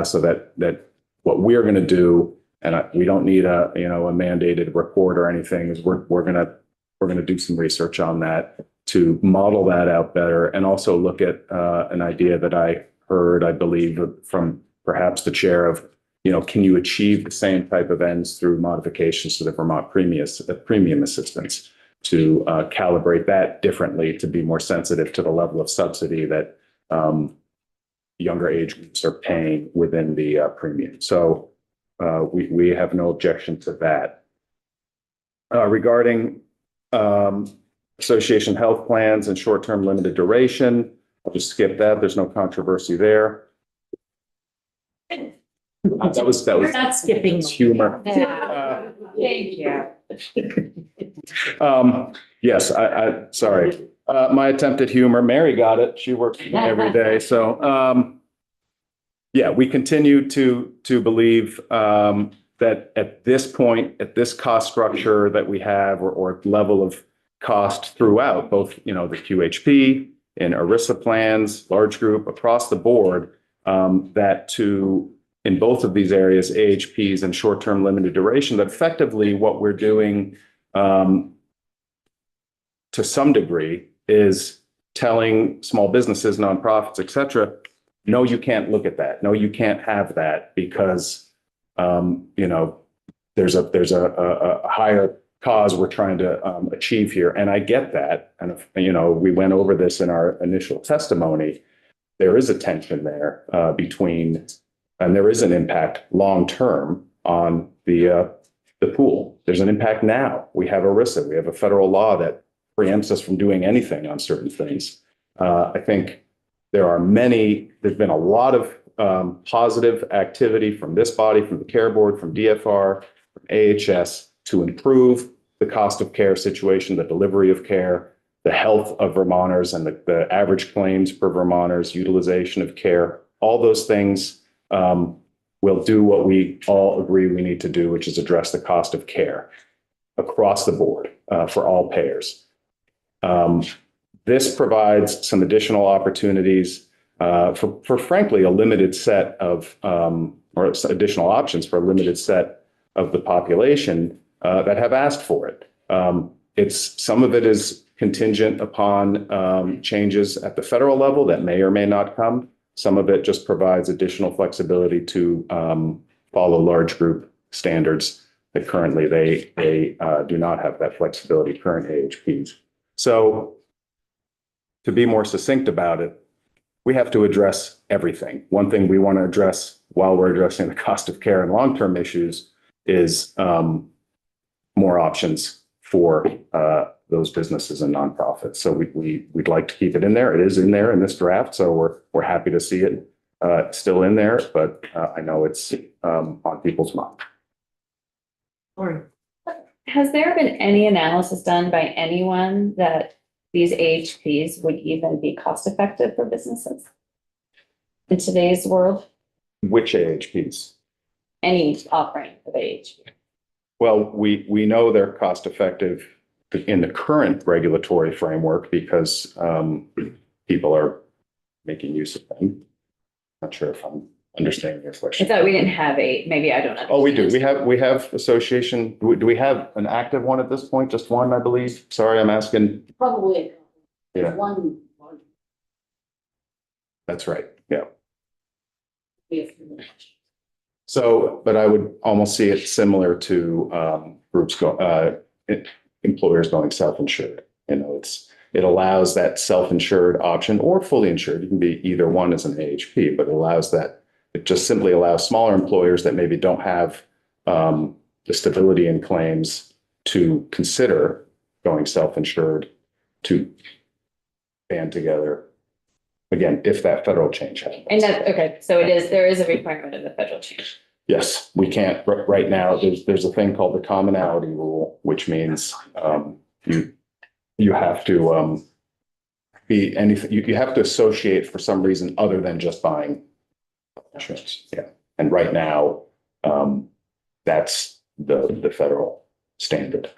So that what we're going to do, and we don't need a mandated report or anything, is we're going to do some research on that to model that out better, and also look at an idea that I heard, I believe, from perhaps the chair of, can you achieve the same type of ends through modifications to the Vermont premium assistance, to calibrate that differently, to be more sensitive to the level of subsidy that younger age groups are paying within the premium. So we have no objection to that. Regarding association health plans and short-term limited duration, I'll just skip that. There's no controversy there. That was We're not skipping. humor. Thank you. Yes, sorry. My attempt at humor, Mary got it. She works with me every day. So, yeah, we continue to believe that at this point, at this cost structure that we have, or level of cost throughout, both, the QHP and ERISA plans, large group, across the board, that in both of these areas, AHPs and short-term limited duration, that effectively what we're doing to some degree is telling small businesses, nonprofits, et cetera, no, you can't look at that. No, you can't have that because, there's a higher cause we're trying to achieve here. And I get that. And, we went over this in our initial testimony. There is a tension there between, and there is an impact long-term on the pool. There's an impact now. We have ERISA. We have a federal law that preempts us from doing anything on certain things. I think there's been a lot of positive activity from this body, from the Care Board, from DFR, from AHS, to improve the cost of care situation, the delivery of care, the health of Vermonters, and the average claims per Vermonters, utilization of care. All those things will do what we all agree we need to do, which is address the cost of care across the board for all payers. This provides some additional opportunities for frankly, a limited set of, or additional options for a limited set of the population that have asked for it. Some of it is contingent upon changes at the federal level that may or may not come. Some of it just provides additional flexibility to follow large group standards that currently they do not have that flexibility, current AHPs. So to be more succinct about it, we have to address everything. One thing we want to address while we're addressing the cost of care and long-term issues is more options for those businesses and nonprofits. So we'd like to keep it in there. It is in there in this draft, so we're happy to see it still in there, but I know it's on people's mind. Has there been any analysis done by anyone that these AHPs would even be cost effective for businesses in today's world? Which AHPs? Any offering of AHP? Well, we know they're cost effective in the current regulatory framework because people are making use of them. Not sure if I'm understanding your I question. thought we didn't have maybe I don't understand. Oh, we do. We have association. Do we have an active one at this point? Just one, I believe. Sorry, I'm asking. Probably Yeah, one. that's right. Yeah. So, but I would almost see it similar to employers going self-insured. It allows that self-insured option or fully insured. You can be either one as an AHP, but it just simply allows smaller employers that maybe don't have the stability in claims to consider going self-insured, to band together. Again, if that federal change happens. And that, okay, so there is a requirement of the federal change. Yes, we can't, right now, there's a thing called the commonality rule, which means, you have to, be anything, you have to associate for some reason other than just buying insurance. Yeah. And right now, that's the federal standard.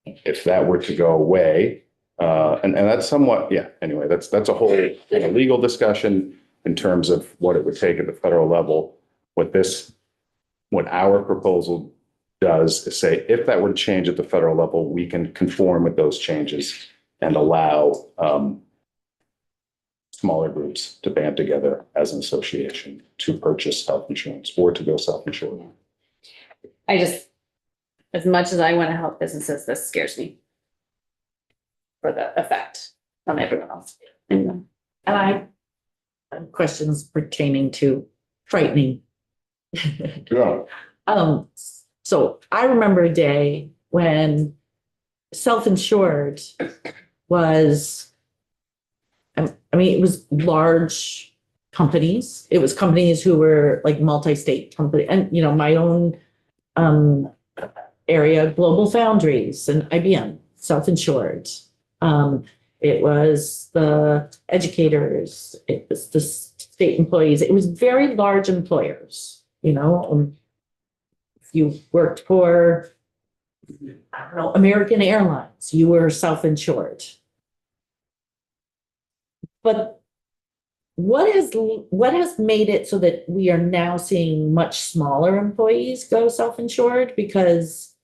If that were to go away, and that's somewhat, yeah, anyway, that's a whole legal discussion in terms of what it would take at the federal level. What our proposal does is say, if that were to change at the federal level, we can conform with those changes and allow smaller groups to band together as an association to purchase health insurance or to go self-insured. I just, as much as I want to help businesses, this scares me for the effect on everyone else. And I have questions pertaining to frightening. Yeah. So I remember a day when self-insured was, I mean, it was large companies. It was companies who were like multi-state company, and my own area, Global Foundries and IBM, self-insured. It was the educators, it was the state employees. It was very large employers, if you worked for, I don't know, American Airlines, you were self-insured. But what has made it so that we are now seeing much smaller employees go self-insured? Because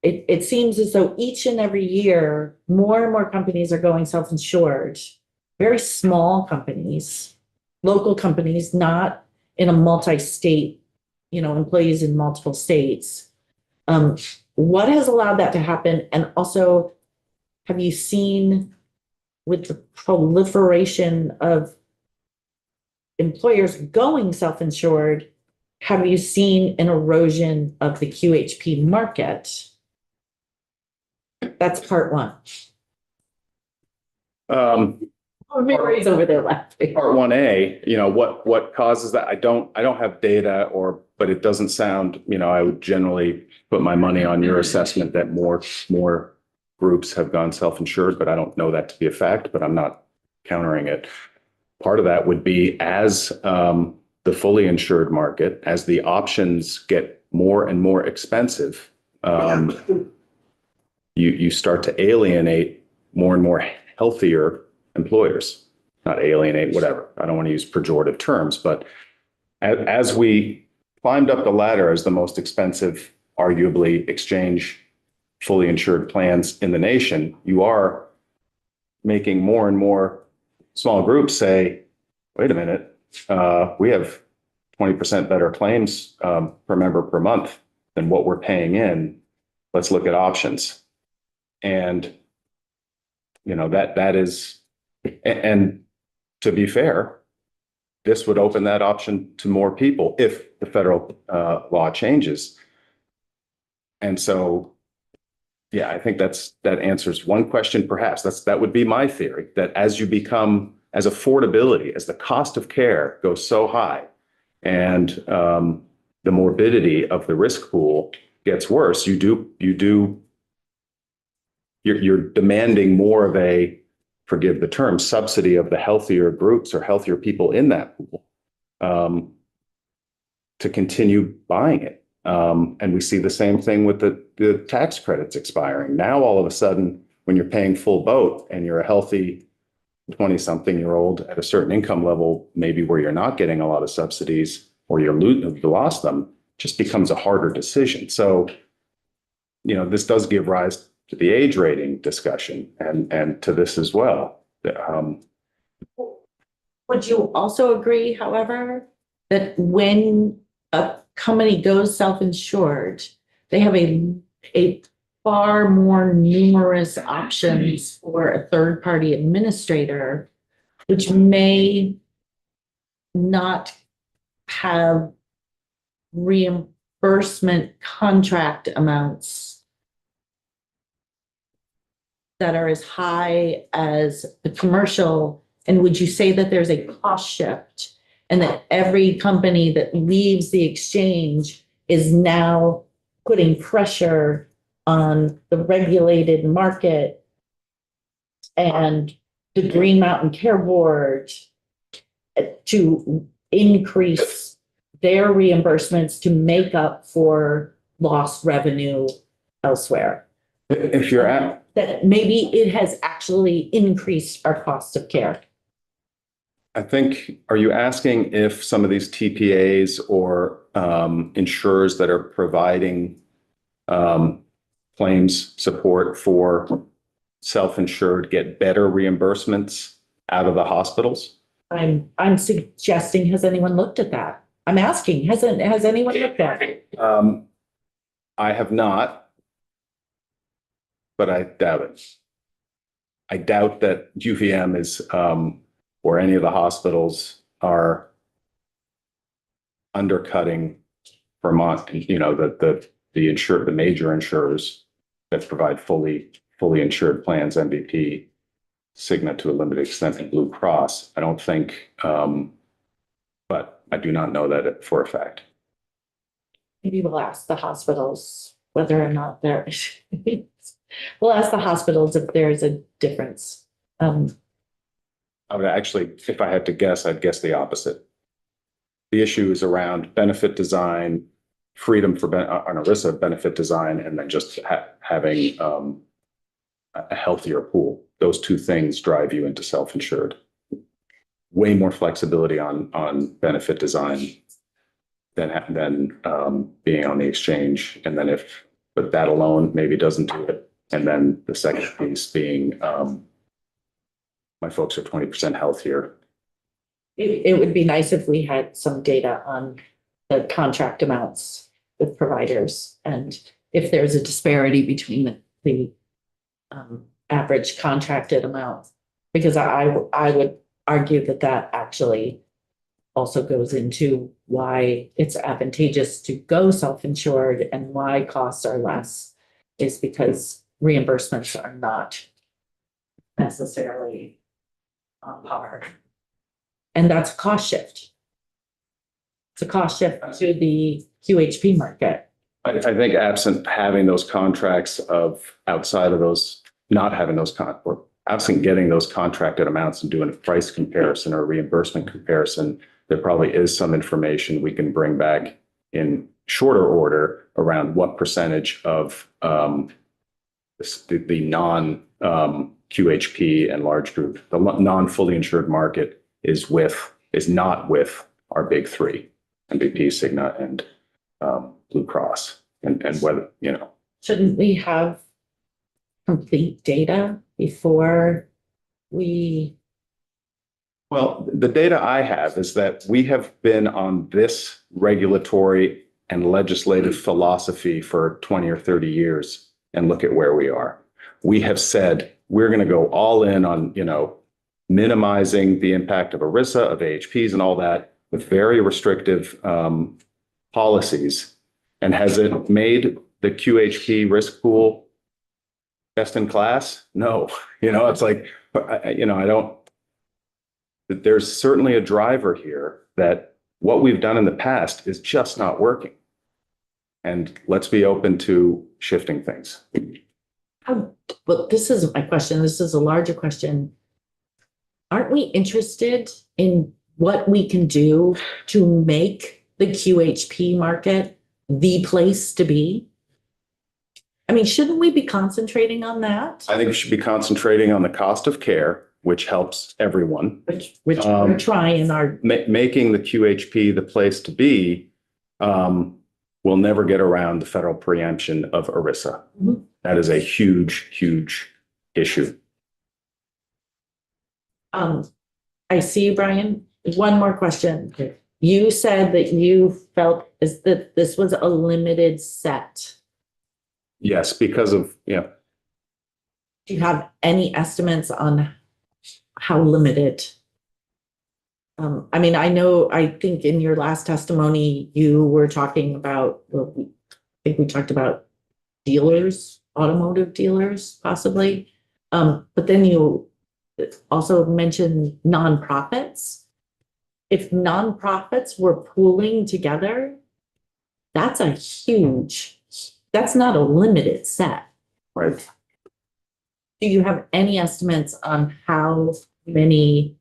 it seems as though each and every year, more and more companies are going self-insured, very small companies, local companies, not in a multi-state, employees in multiple states. What has allowed that to happen? And also, have you seen with the proliferation of employers going self-insured, have you seen an erosion of the QHP market? That's part one. Mary's over there laughing. Part 1A, what causes that? I don't have data but it doesn't sound, I would generally put my money on your assessment that more groups have gone self-insured, but I don't know that to be a fact, but I'm not countering it. Part of that would be as the fully insured market, as the options get more and more expensive, you start to alienate more and more healthier employers. Not alienate, whatever. I don't want to use pejorative terms, but as we climbed up the ladder as the most expensive, arguably, exchange fully insured plans in the nation, you are making more and more small groups say, wait a minute, we have 20% better claims per member per month than what we're paying in. Let's look at options. And, that is, and to be fair, this would open that option to more people if the federal law changes. And so, yeah, I think that answers one question, perhaps. That would be my theory, that as affordability, as the cost of care goes so high and the morbidity of the risk pool gets worse, you're demanding more of a, forgive the term, subsidy of the healthier groups or healthier people in that pool to continue buying it. And we see the same thing with the tax credits expiring. Now, all of a sudden, when you're paying full boat and you're a healthy 20-something-year-old at a certain income level, maybe where you're not getting a lot of subsidies or you lost them, just becomes a harder decision. So, this does give rise to the age rating discussion and to this as well. Would you also agree, however, that when a company goes self-insured, they have a far more numerous options for a third-party administrator, which may not have reimbursement contract amounts that are as high as the commercial? And would you say that there's a cost shift and that every company that leaves the exchange is now putting pressure on the regulated market and the Green Mountain Care Board to increase their reimbursements to make up for lost revenue elsewhere? If you're at, That maybe it has actually increased our cost of care. I think, are you asking if some of these TPAs or insurers that are providing claims support for self-insured get better reimbursements out of the hospitals? I'm suggesting, has anyone looked at that? I'm asking, has anyone looked at it? I have not, but I doubt it. I doubt that UVM is, or any of the hospitals are undercutting Vermont, the major insurers that provide fully insured plans, MVP, Cigna to a limited extent, and Blue Cross. I don't think, but I do not know that for a fact. Maybe we'll ask the hospitals whether or not there, we'll ask the hospitals if there's a difference. I would actually, if I had to guess, I'd guess the opposite. The issue is around benefit design, freedom for on ERISA benefit design, and then just having a healthier pool. Those two things drive you into self-insured. Way more flexibility on benefit design than being on the exchange. And then but that alone maybe doesn't do it. And then the second piece being, my folks are 20% healthier. It would be nice if we had some data on the contract amounts with providers and if there's a disparity between the average contracted amount, because I would argue that actually also goes into why it's advantageous to go self-insured and why costs are less is because reimbursements are not necessarily on par. And that's a cost shift. It's a cost shift to the QHP market. I think absent having those contracts outside of those, not having those or absent getting those contracted amounts and doing a price comparison or a reimbursement comparison, there probably is some information we can bring back in shorter order around what percentage of the non QHP and large group, the non-fully insured market is not with our big three, MVP, Cigna, and Blue Cross, and whether, Shouldn't we have complete data before we? Well, the data I have is that we have been on this regulatory and legislative philosophy for 20 or 30 years, and look at where we are. We have said we're going to go all in on, minimizing the impact of ERISA, of AHPs and all that with very restrictive policies. And has it made the QHP risk pool best in class? No. It's like, there's certainly a driver here that what we've done in the past is just not working. And let's be open to shifting things. Well, this is my question. This is a larger question. Aren't we interested in what we can do to make the QHP market the place to be? I mean, shouldn't we be concentrating on that? I think we should be concentrating on the cost of care, which helps everyone. Which we're trying our. Making the QHP the place to be will never get around the federal preemption of ERISA. Mm-hmm. That is a huge, huge issue. I see you, Brian. One more question. Okay. You said that you felt that this was a limited set. Yes, because of, Do you have any estimates on how limited? I mean, I think in your last testimony, you were talking about, well, I think we talked about dealers, automotive dealers possibly. But then you also mentioned nonprofits. If nonprofits were pooling together, that's that's not a limited set. Right. Do you have any estimates on how many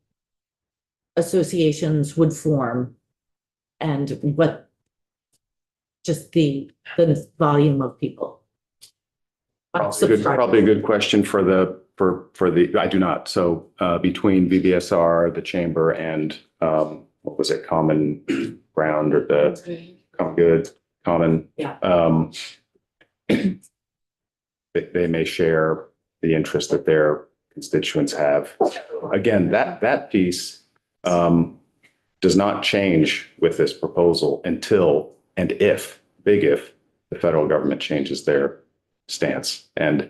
associations would form and what just the volume of people? Probably a good question for the, I do not. So between VBSR, the chamber, and what was it, Common Ground, or the Common Good, Common? Yeah. They may share the interest that their constituents have. Again, that piece does not change with this proposal until and if, big if, the federal government changes their stance. And,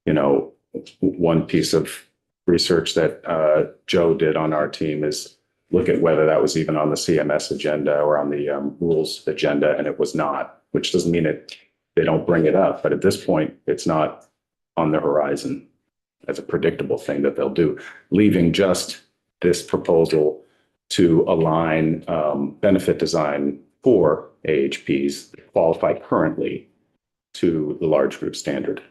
you know, one piece of research that Joe did on our team is look at whether that was even on the CMS agenda or on the rules agenda, and it was not, which doesn't mean they don't bring it up. But at this point, it's not on the horizon as a predictable thing that they'll do, leaving just this proposal to align benefit design for AHPs that qualify currently to the large group standard.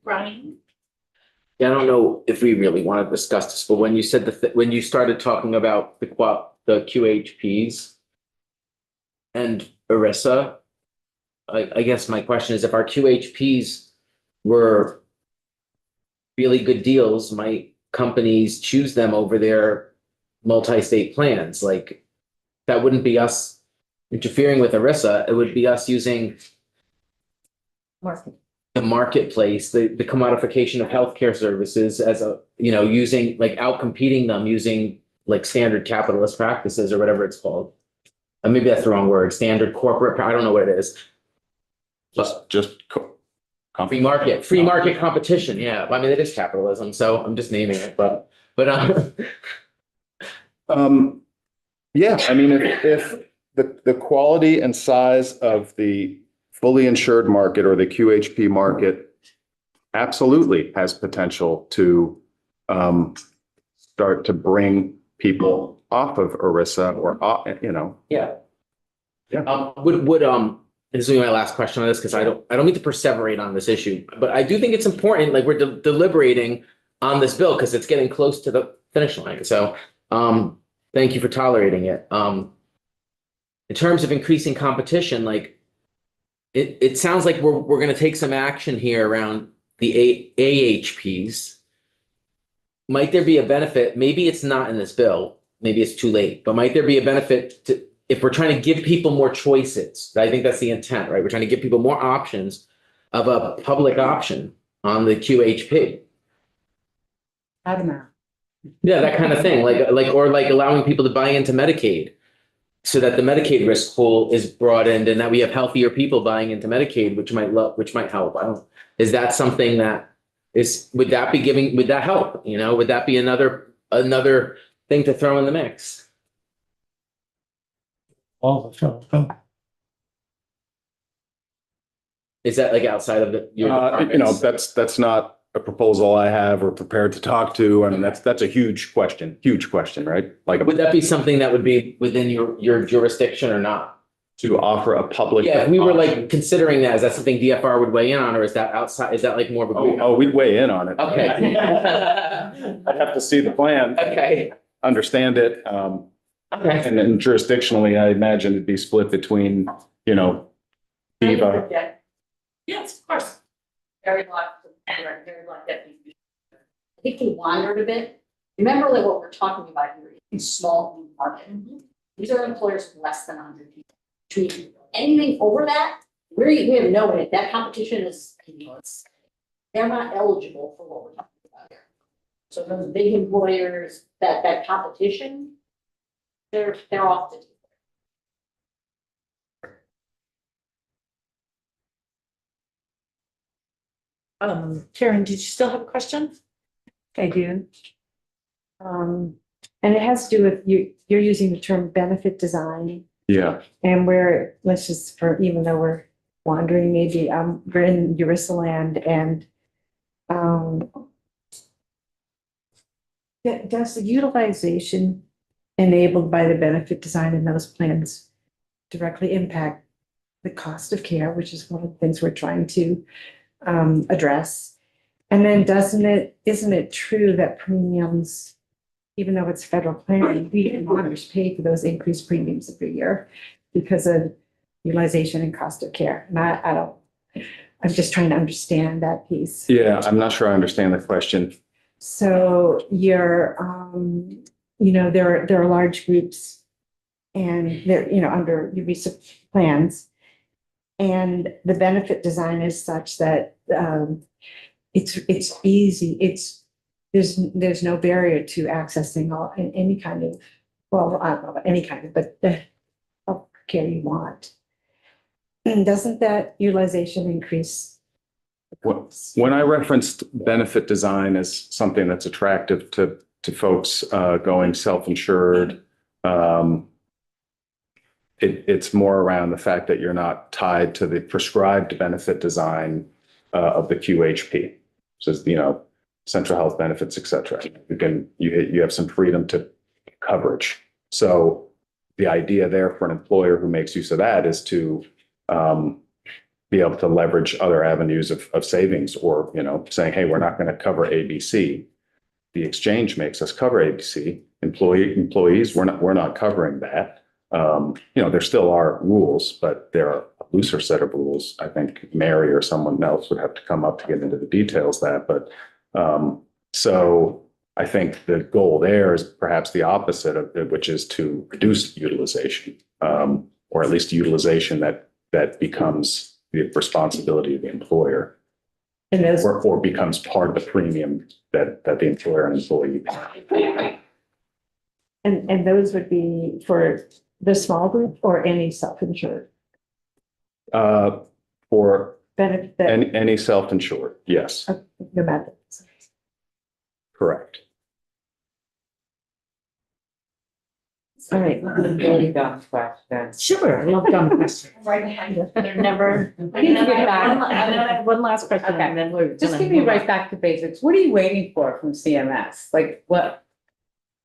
Brian? Yeah, I don't know if we really want to discuss this, but when you said when you started talking about the QHPs and ERISA, I guess my question is, if our QHPs were really good deals, might companies choose them over their multi-state plans? Like, that wouldn't be us interfering with ERISA. It would be us using the marketplace, the commodification of healthcare services as a, using, like, out-competing them using like standard capitalist practices or whatever it's called. Maybe that's the wrong word, standard corporate, I don't know what it is. Free market competition. Yeah. I mean, it is capitalism, so I'm just naming it, but yeah, I mean, if the quality and size of the fully insured market or the QHP market absolutely has potential to start to bring people off of ERISA or, yeah. Yeah. This will be my last question on this, because I don't mean to perseverate on this issue, but I do think it's important, like, we're deliberating on this bill because it's getting close to the finish line. So thank you for tolerating it. In terms of increasing competition, like, it sounds like we're going to take some action here around the AHPs. Might there be a benefit? Maybe it's not in this bill. Maybe it's too late, but might there be a benefit to, if we're trying to give people more choices? I think that's the intent, right? We're trying to give people more options of a public option on the QHP. I don't know. Yeah, that kind of thing, or allowing people to buy into Medicaid so that the Medicaid risk pool is broadened and that we have healthier people buying into Medicaid, which might help. Is that something that would that help? Would that be another thing to throw in the mix? All the time. Is that like outside of your departments? That's not a proposal I have or prepared to talk to. I mean, that's a huge question, right? Like, would that be something that would be within your jurisdiction or not? To offer a public. Yeah, if we were like considering that, is that something DFR would weigh in on, or is that outside? Is that like more of a? Oh, we'd weigh in on it. Okay. I'd have to see the plan. Okay. Understand it. Okay. And then jurisdictionally, I imagine it'd be split between, DEVA. Yes, of course. I think we wandered a bit. Remember like what we're talking about here is small market. These are employers with less than 100 people. Anything over that, we have no way. That competition is, they're not eligible for what we're talking about here. So those big employers, that competition, they're off the table. Karen, did you still have a question? I do. And it has to do with you're using the term benefit design. Yeah, And let's just, even though we're wandering, maybe, we're in Eurissa land and, does the utilization enabled by the benefit design in those plans directly impact the cost of care, which is one of the things we're trying to, address? And then isn't it true that premiums, even though it's federal plan, we employers pay for those increased premiums every year because of utilization and cost of care? And I'm just trying to understand that piece. yeah, I'm not sure I understand the question. So there are large groups and they're, under UBISA plans. And the benefit design is such that, it's easy. There's no barrier to accessing any kind of, well, I don't know about any kind of, but the health care you want. And doesn't that utilization increase? When I referenced benefit design as something that's attractive to folks going self-insured, it's more around the fact that you're not tied to the prescribed benefit design of the QHP. So, central health benefits, et cetera. You have some freedom to coverage. So the idea there for an employer who makes use of that is to be able to leverage other avenues of savings, or, saying, hey, we're not going to cover ABC. The exchange makes us cover ABC. Employees, we're not covering that. There still are rules, but there are a looser set of rules. I think Mary or someone else would have to come up to get into the details of that. But so I think the goal there is perhaps the opposite of it, which is to reduce utilization, or at least utilization that becomes the responsibility of the employer, And those, or becomes part of the premium that the employer and employee pay. and those would be for the small group or any self-insured For benefit, any self-insured, yes, no matter. correct. All right. Really dumb question. Sure, I love dumb questions. Right behind you. They're never. I need to get back. And then I have one last question Okay. and then we're. Just gonna give me move right on. back to basics. What are you waiting for from CMS? Like what?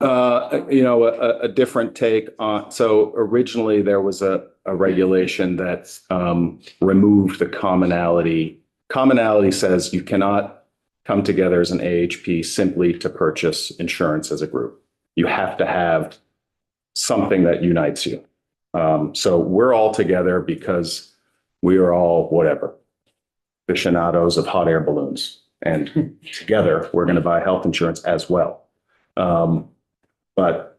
A different take on, so originally there was a regulation that removed the commonality. Commonality says you cannot come together as an AHP simply to purchase insurance as a group. You have to have something that unites you. So we're all together because we are all whatever, aficionados of hot air balloons. And together we're going to buy health insurance as well. But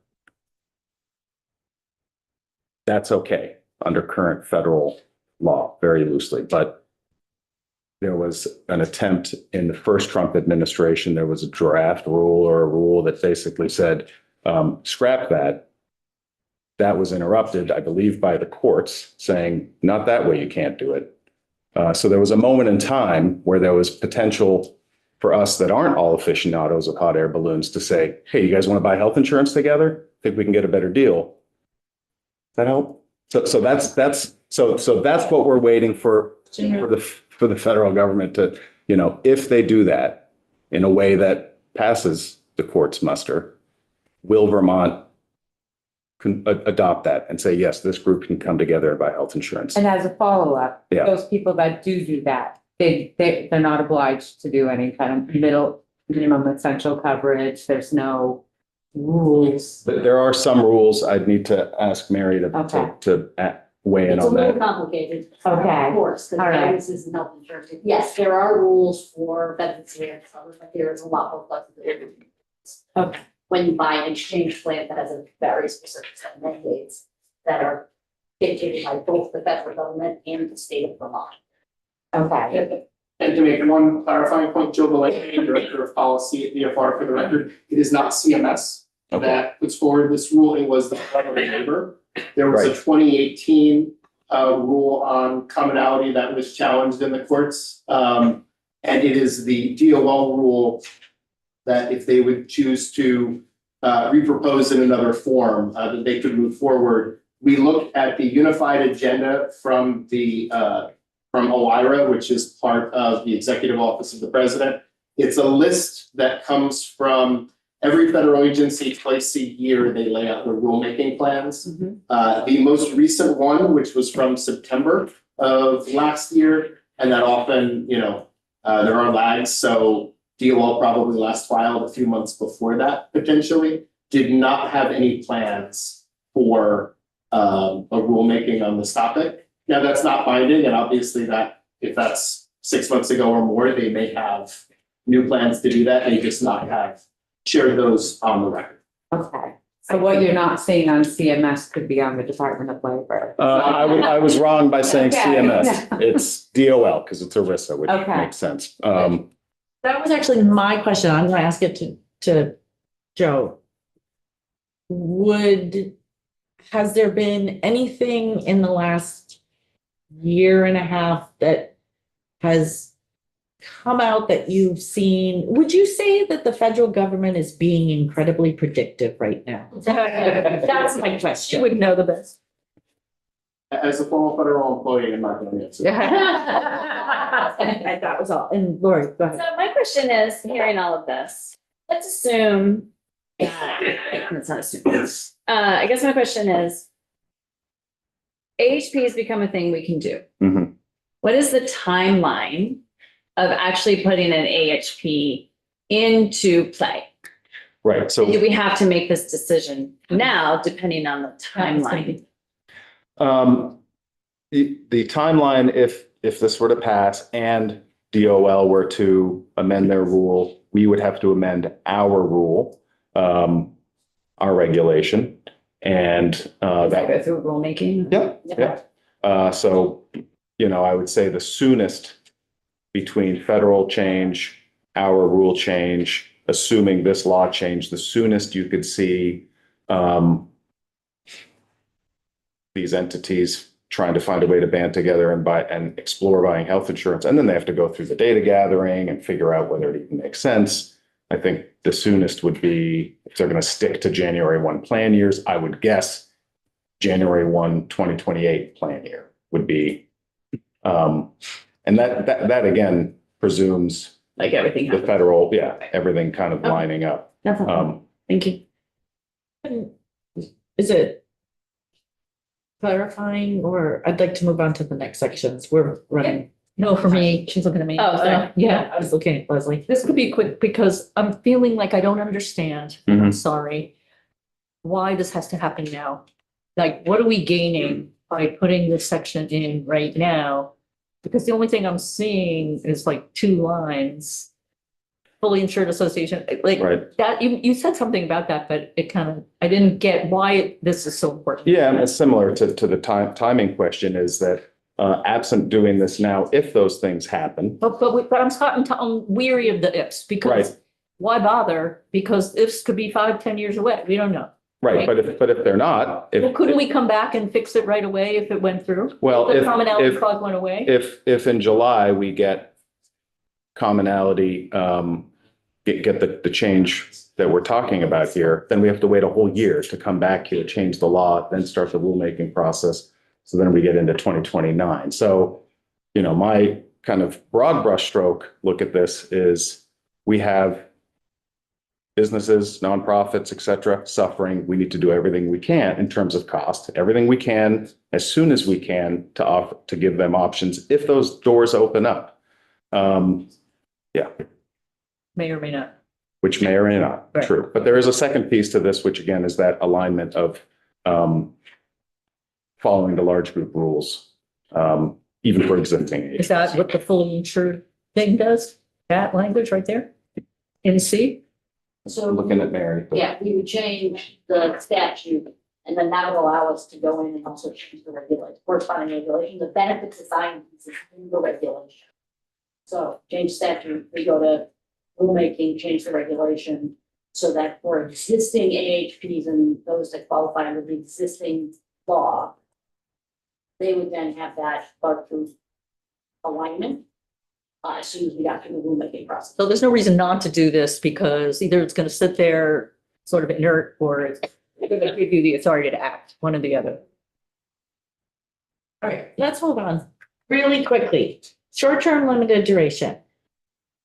that's okay under current federal law, very loosely. But there was an attempt in the first Trump administration, there was a draft rule or a rule that basically said, scrap that. That was interrupted, I believe, by the courts saying, not that way, you can't do it. So there was a moment in time where there was potential for us that aren't all aficionados of hot air balloons to say, hey, you guys want to buy health insurance together? Think we can get a better deal? Does that help? So that's what we're waiting for the federal government to, if they do that in a way that passes the court's muster, will Vermont adopt that and say, yes, this group can come together and buy health insurance? And as a follow-up, Yeah. those people that do that, they're not obliged to do any kind of minimum essential coverage. There's no rules. There are some rules. I'd need to ask Mary to weigh in It's a on little that. complicated. Okay. Of course, because All right. this is health insurance. Yes, there are rules for benefits and coverage, but there is a lot more flexibility. Okay. When you buy an exchange plan that has a very specific set of mandates that are dictated by both the federal government and the state of Vermont. Okay. And to make one clarifying point, Joe Delaney, Director of Policy at DFR, for the record, it is not CMS that puts forward this rule. It was the Department of Labor. There was a Right. 2018 rule on commonality that was challenged in the courts. And it is the DOL rule that if they would choose to reproposed in another form, that they could move forward. We looked at the unified agenda from from OIRA, which is part of the Executive Office of the President. It's a list that comes from every federal agency. Twice a year, they lay out their rulemaking plans. The most recent one, which was from September of last year, and that often, there are lags, so DOL probably last filed a few months before that, potentially, did not have any plans for a rulemaking on this topic. Now, that's not binding, and obviously that, if that's 6 months ago or more, they may have new plans to do that, they just not have shared those on the record. Okay, so what you're not seeing on CMS could be on the Department of Labor. I was wrong by saying Okay. CMS. It's DOL because it's ERISA, which Okay. makes sense. That was actually my question. I'm gonna ask it to Joe. Has there been anything in the last year and a half that has come out that you've seen? Would you say that the federal government is being incredibly predictive right now? That's my question. You would know the best. As a former federal employee, I'm not going to answer. That was all. And Lori, go ahead. So my question is, hearing all of this, let's assume. Let's not assume. I guess my question is, AHP has become a thing we can do. Mhm. What is the timeline of actually putting an AHP into play? Right, so. Do we have to make this decision now, depending on the timeline? The timeline, if this were to pass and DOL were to amend their rule, we would have to amend our rule, our regulation, and that. Go through rulemaking? Yeah. So, I would say the soonest between federal change, our rule change, assuming this law change, the soonest you could see these entities trying to find a way to band together and explore buying health insurance. And then they have to go through the data gathering and figure out whether it even makes sense. I think the soonest would be, if they're going to stick to January 1 plan years, I would guess January 1, 2028 plan year would be. And that again presumes Like everything the happens. federal, everything kind of Okay. lining up. Definitely. Thank you. Is it clarifying, or I'd like to move on to the next sections. We're running. No, for me, she's looking at me. Oh, sorry. Yeah, I was looking at Leslie. this could be quick because I'm feeling like I don't understand. I'm sorry. Why this has to happen now? Like, what are we gaining by putting this section in right now? Because the only thing I'm seeing is like 2 lines. Fully insured association, like Right. that, you said something about that, but it kind of, I didn't get why this is so important. Yeah, and it's similar to the timing question is that absent doing this now, if those things happen. But I'm weary of the ifs because Right. why bother? Because ifs could be 5, 10 years away. We don't know. Right, but if they're not, Well, couldn't we come back and fix it right away if it went through? Well, The if- commonality if- clause went away? if in July we get commonality, get the change that we're talking about here, then we have to wait a whole year to come back here, change the law, then start the rulemaking process. So then we get into 2029. So, my kind of broad brushstroke look at this is we have businesses, nonprofits, et cetera, suffering. We need to do everything we can in terms of cost, everything we can as soon as we can to give them options if those doors open up. May or may not. Which may or may not, Right. true. But there is a second piece to this, which again is that alignment of following the large group rules, even for existing. Is that what the fully insured thing does? That language right there? In C? So Looking at Mary. Yeah, we would change the statute and then that would allow us to go in and also change the regulation, corresponding regulation, the benefits assigned is in the regulation. So change statute, we go to rulemaking, change the regulation so that for existing AHPs and those that qualify under the existing law, they would then have that bug through alignment as soon as we got through the rulemaking process. So there's no reason not to do this because either it's going to sit there sort of inert or it's going to give you the authority to act, one or the other. All right, let's move on really quickly. Short-term limited duration.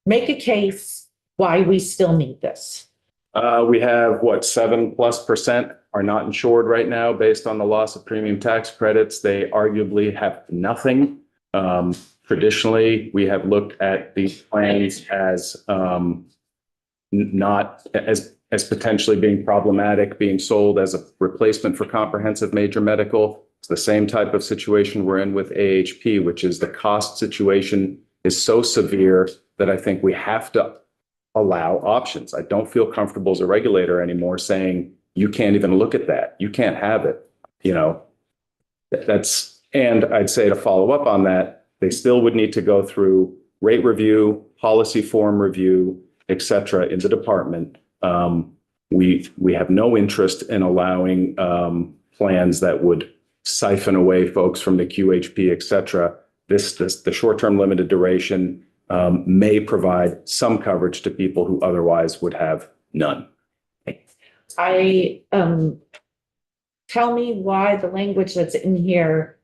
Make a case why we still need this. We have what, 7+% are not insured right now based on the loss of premium tax credits. They arguably have nothing. Traditionally, we have looked at these plans as not as potentially being problematic, being sold as a replacement for comprehensive major medical. It's the same type of situation we're in with AHP, which is the cost situation is so severe that I think we have to allow options. I don't feel comfortable as a regulator anymore saying, you can't even look at that. You can't have it. You know, and I'd say to follow up on that, they still would need to go through rate review, policy form review, et cetera, in the department. We have no interest in allowing plans that would siphon away folks from the QHP, et cetera. The short-term limited duration may provide some coverage to people who otherwise would have none. Tell me why the language that's in here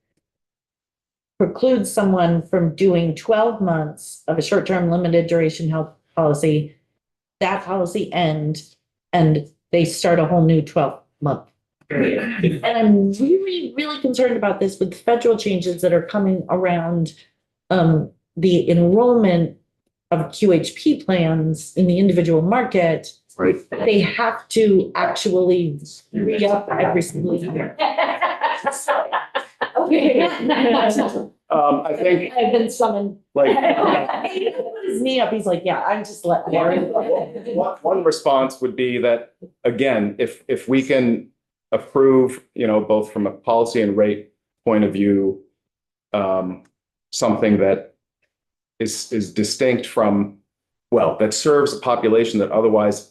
precludes someone from doing 12 months of a short-term limited duration health policy. That policy ends and they start a whole new 12-month period. And I'm really, really concerned about this with federal changes that are coming around the enrollment of QHP plans in the individual market. Right. They have to actually re-up every single year. Okay. I think I've been summoned. like He put his knee up. He's like, yeah, I'm just letting. one response would be that, again, if we can approve, you know, both from a policy and rate point of view, something that is distinct from, well, that serves a population that otherwise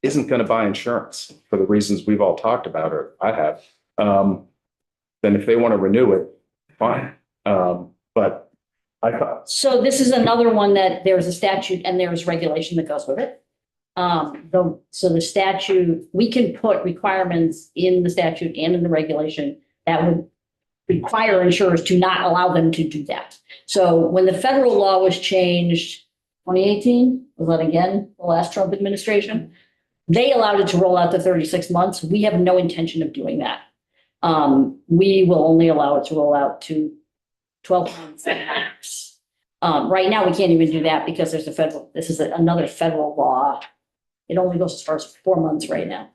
isn't going to buy insurance for the reasons we've all talked about, or I have, then if they want to renew it, fine. But I thought, So this is another one that there's a statute and there's regulation that goes with it. So the statute, we can put requirements in the statute and in the regulation that would require insurers to not allow them to do that. So when the federal law was changed, 2018, was that again, the last Trump administration? They allowed it to roll out to 36 months. We have no intention of doing that. We will only allow it to roll out to 12 months max. Right now, we can't even do that because there's this is another federal law. It only goes as far as 4 months right now.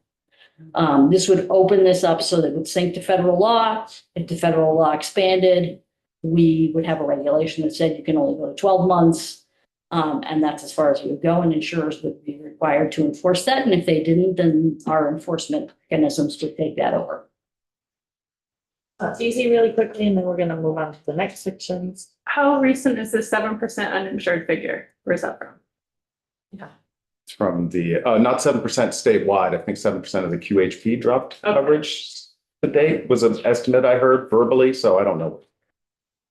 This would open this up so that it would sync to federal law. If the federal law expanded, we would have a regulation that said you can only go to 12 months. And that's as far as we would go, and insurers would be required to enforce that. And if they didn't, then our enforcement mechanisms would take that over. It's easy really quickly, and then we're gonna move on to the next sections. How recent is this 7% uninsured figure? Where's that from? it's from the, not 7% statewide, I think 7% of the QHP dropped coverage to date was an estimate I heard verbally, so I don't know.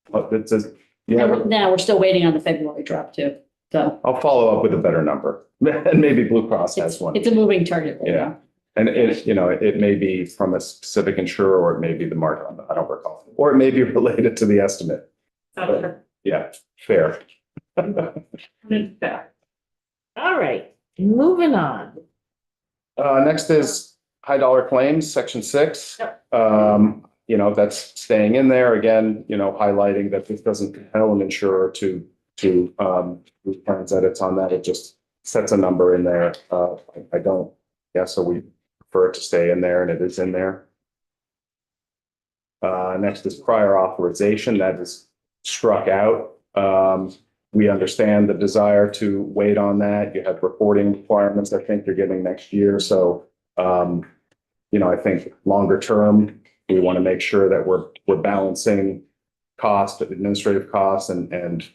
But it says, yeah, Now, we're still waiting on the February drop too. So I'll follow up with a better number. And maybe Blue Cross has it's, one. it's a moving target. right Yeah. now. And it, you know, it may be from a specific insurer, or it may be the market, I don't recall, or it may be related to the estimate. But, yeah, fair. All right, moving on. Next is high dollar claims, section 6. You know, that's staying in there again, you know, highlighting that this doesn't compel an insurer to do plans edits on that. It just sets a number in there. I don't, so we prefer it to stay in there, and it is in there. Next is prior authorization, that is struck out. We understand the desire to wait on that. You have reporting requirements I think you're getting next year. So, you know, I think longer term, we want to make sure that we're balancing cost, administrative costs, and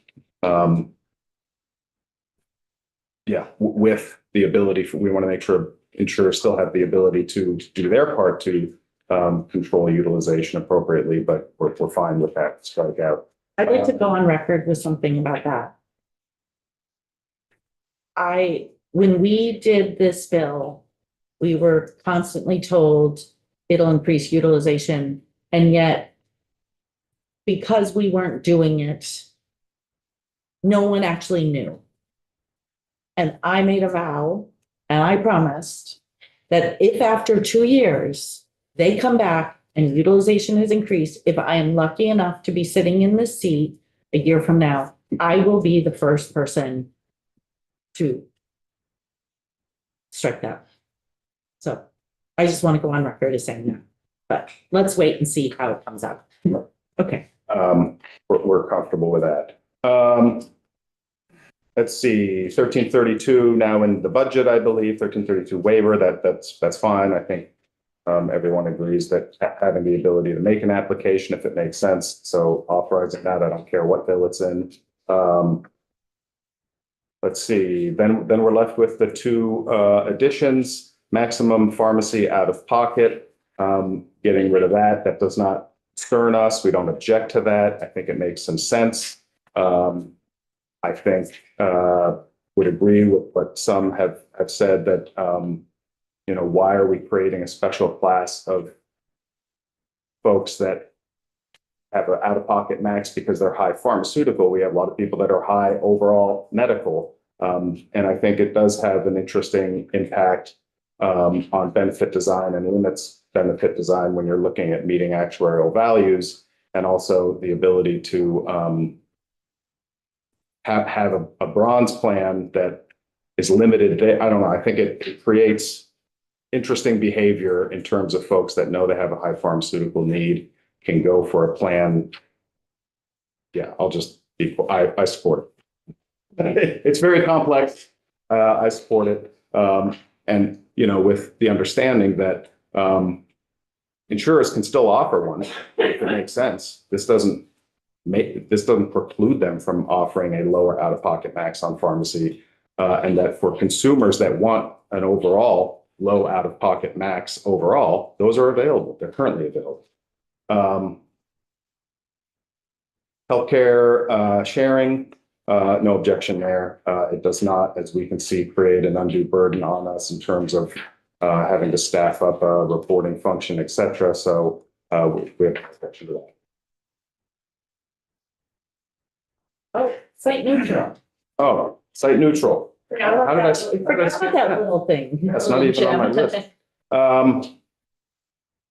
with the ability we want to make sure insurers still have the ability to do their part to control utilization appropriately, but we're fine with that strike out. I'd like to go on record with something about that. When we did this bill, We were constantly told it'll increase utilization, and yet because we weren't doing it, no one actually knew. And I made a vow, and I promised that if after 2 years, they come back and utilization has increased, if I am lucky enough to be sitting in this seat a year from now, I will be the first person to strike that. So I just want to go on record as saying that, but let's wait and see how it comes out. Okay. We're comfortable with that. Let's see, 1332 now in the budget, I believe, 1332 waiver, that's fine. I think everyone agrees that having the ability to make an application if it makes sense. So authorizing that, I don't care what bill it's in. Let's see, then we're left with the two additions, maximum pharmacy out of pocket. Getting rid of that. That does not concern us. We don't object to that. I think it makes some sense. I think would agree with what some have said that you know, why are we creating a special class of folks that have an out-of-pocket max because they're high pharmaceutical? We have a lot of people that are high overall medical. And I think it does have an interesting impact on benefit design and limits benefit design when you're looking at meeting actuarial values, and also the ability to have a bronze plan that is limited. I don't know. I think it creates interesting behavior in terms of folks that know they have a high pharmaceutical need can go for a plan. Yeah, I'll just be, I support it. It's very complex. I support it. And, you know, with the understanding that insurers can still offer one if it makes sense. This doesn't preclude them from offering a lower out-of-pocket max on pharmacy, and that for consumers that want an overall low out-of-pocket max overall, those are available. They're currently available. Healthcare sharing, no objection there. It does not, as we can see, create an undue burden on us in terms of having to staff up a reporting function, et cetera. So we have no objection to that. Oh, site neutral. Oh, site neutral. How did I Forgot about that little thing. That's not even on my list.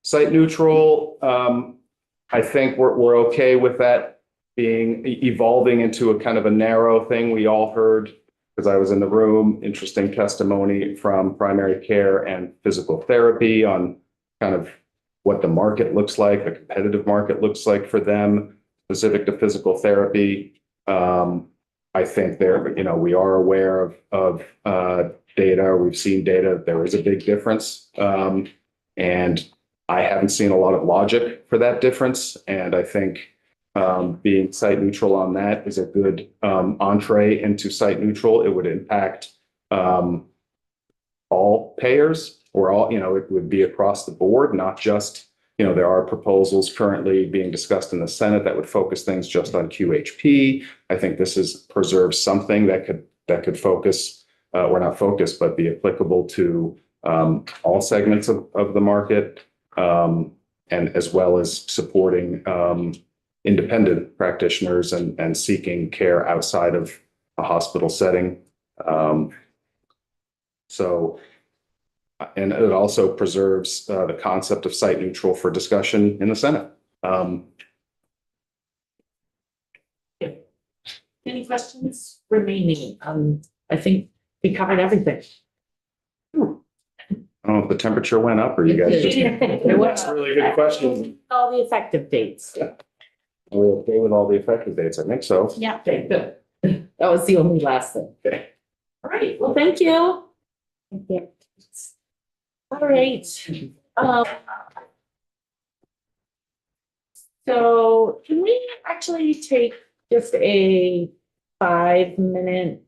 Site neutral, I think we're okay with that being evolving into a kind of a narrow thing. We all heard, because I was in the room, interesting testimony from primary care and physical therapy on kind of what the market looks like, the competitive market looks like for them, specific to physical therapy. I think there, you know, we are aware of data. We've seen data. There is a big difference. And I haven't seen a lot of logic for that difference. And I think being site neutral on that is a good entree into site neutral. It would impact all payers, or all, you know, it would be across the board, not just, you know, there are proposals currently being discussed in the Senate that would focus things just on QHP. I think this preserves something that could focus, or not focus, but be applicable to all segments of the market, and as well as supporting independent practitioners and seeking care outside of a hospital setting. And it also preserves the concept of site neutral for discussion in the Senate. Any questions remaining? I think we covered everything. I don't know if the temperature went up or you guys just. That's a really good question. All the effective dates. We're okay with all the effective dates. I think so. Yeah, okay, good. That was the only last thing. Okay. All right, well, thank you. Thank you. All right. So can we actually take just a 5-minute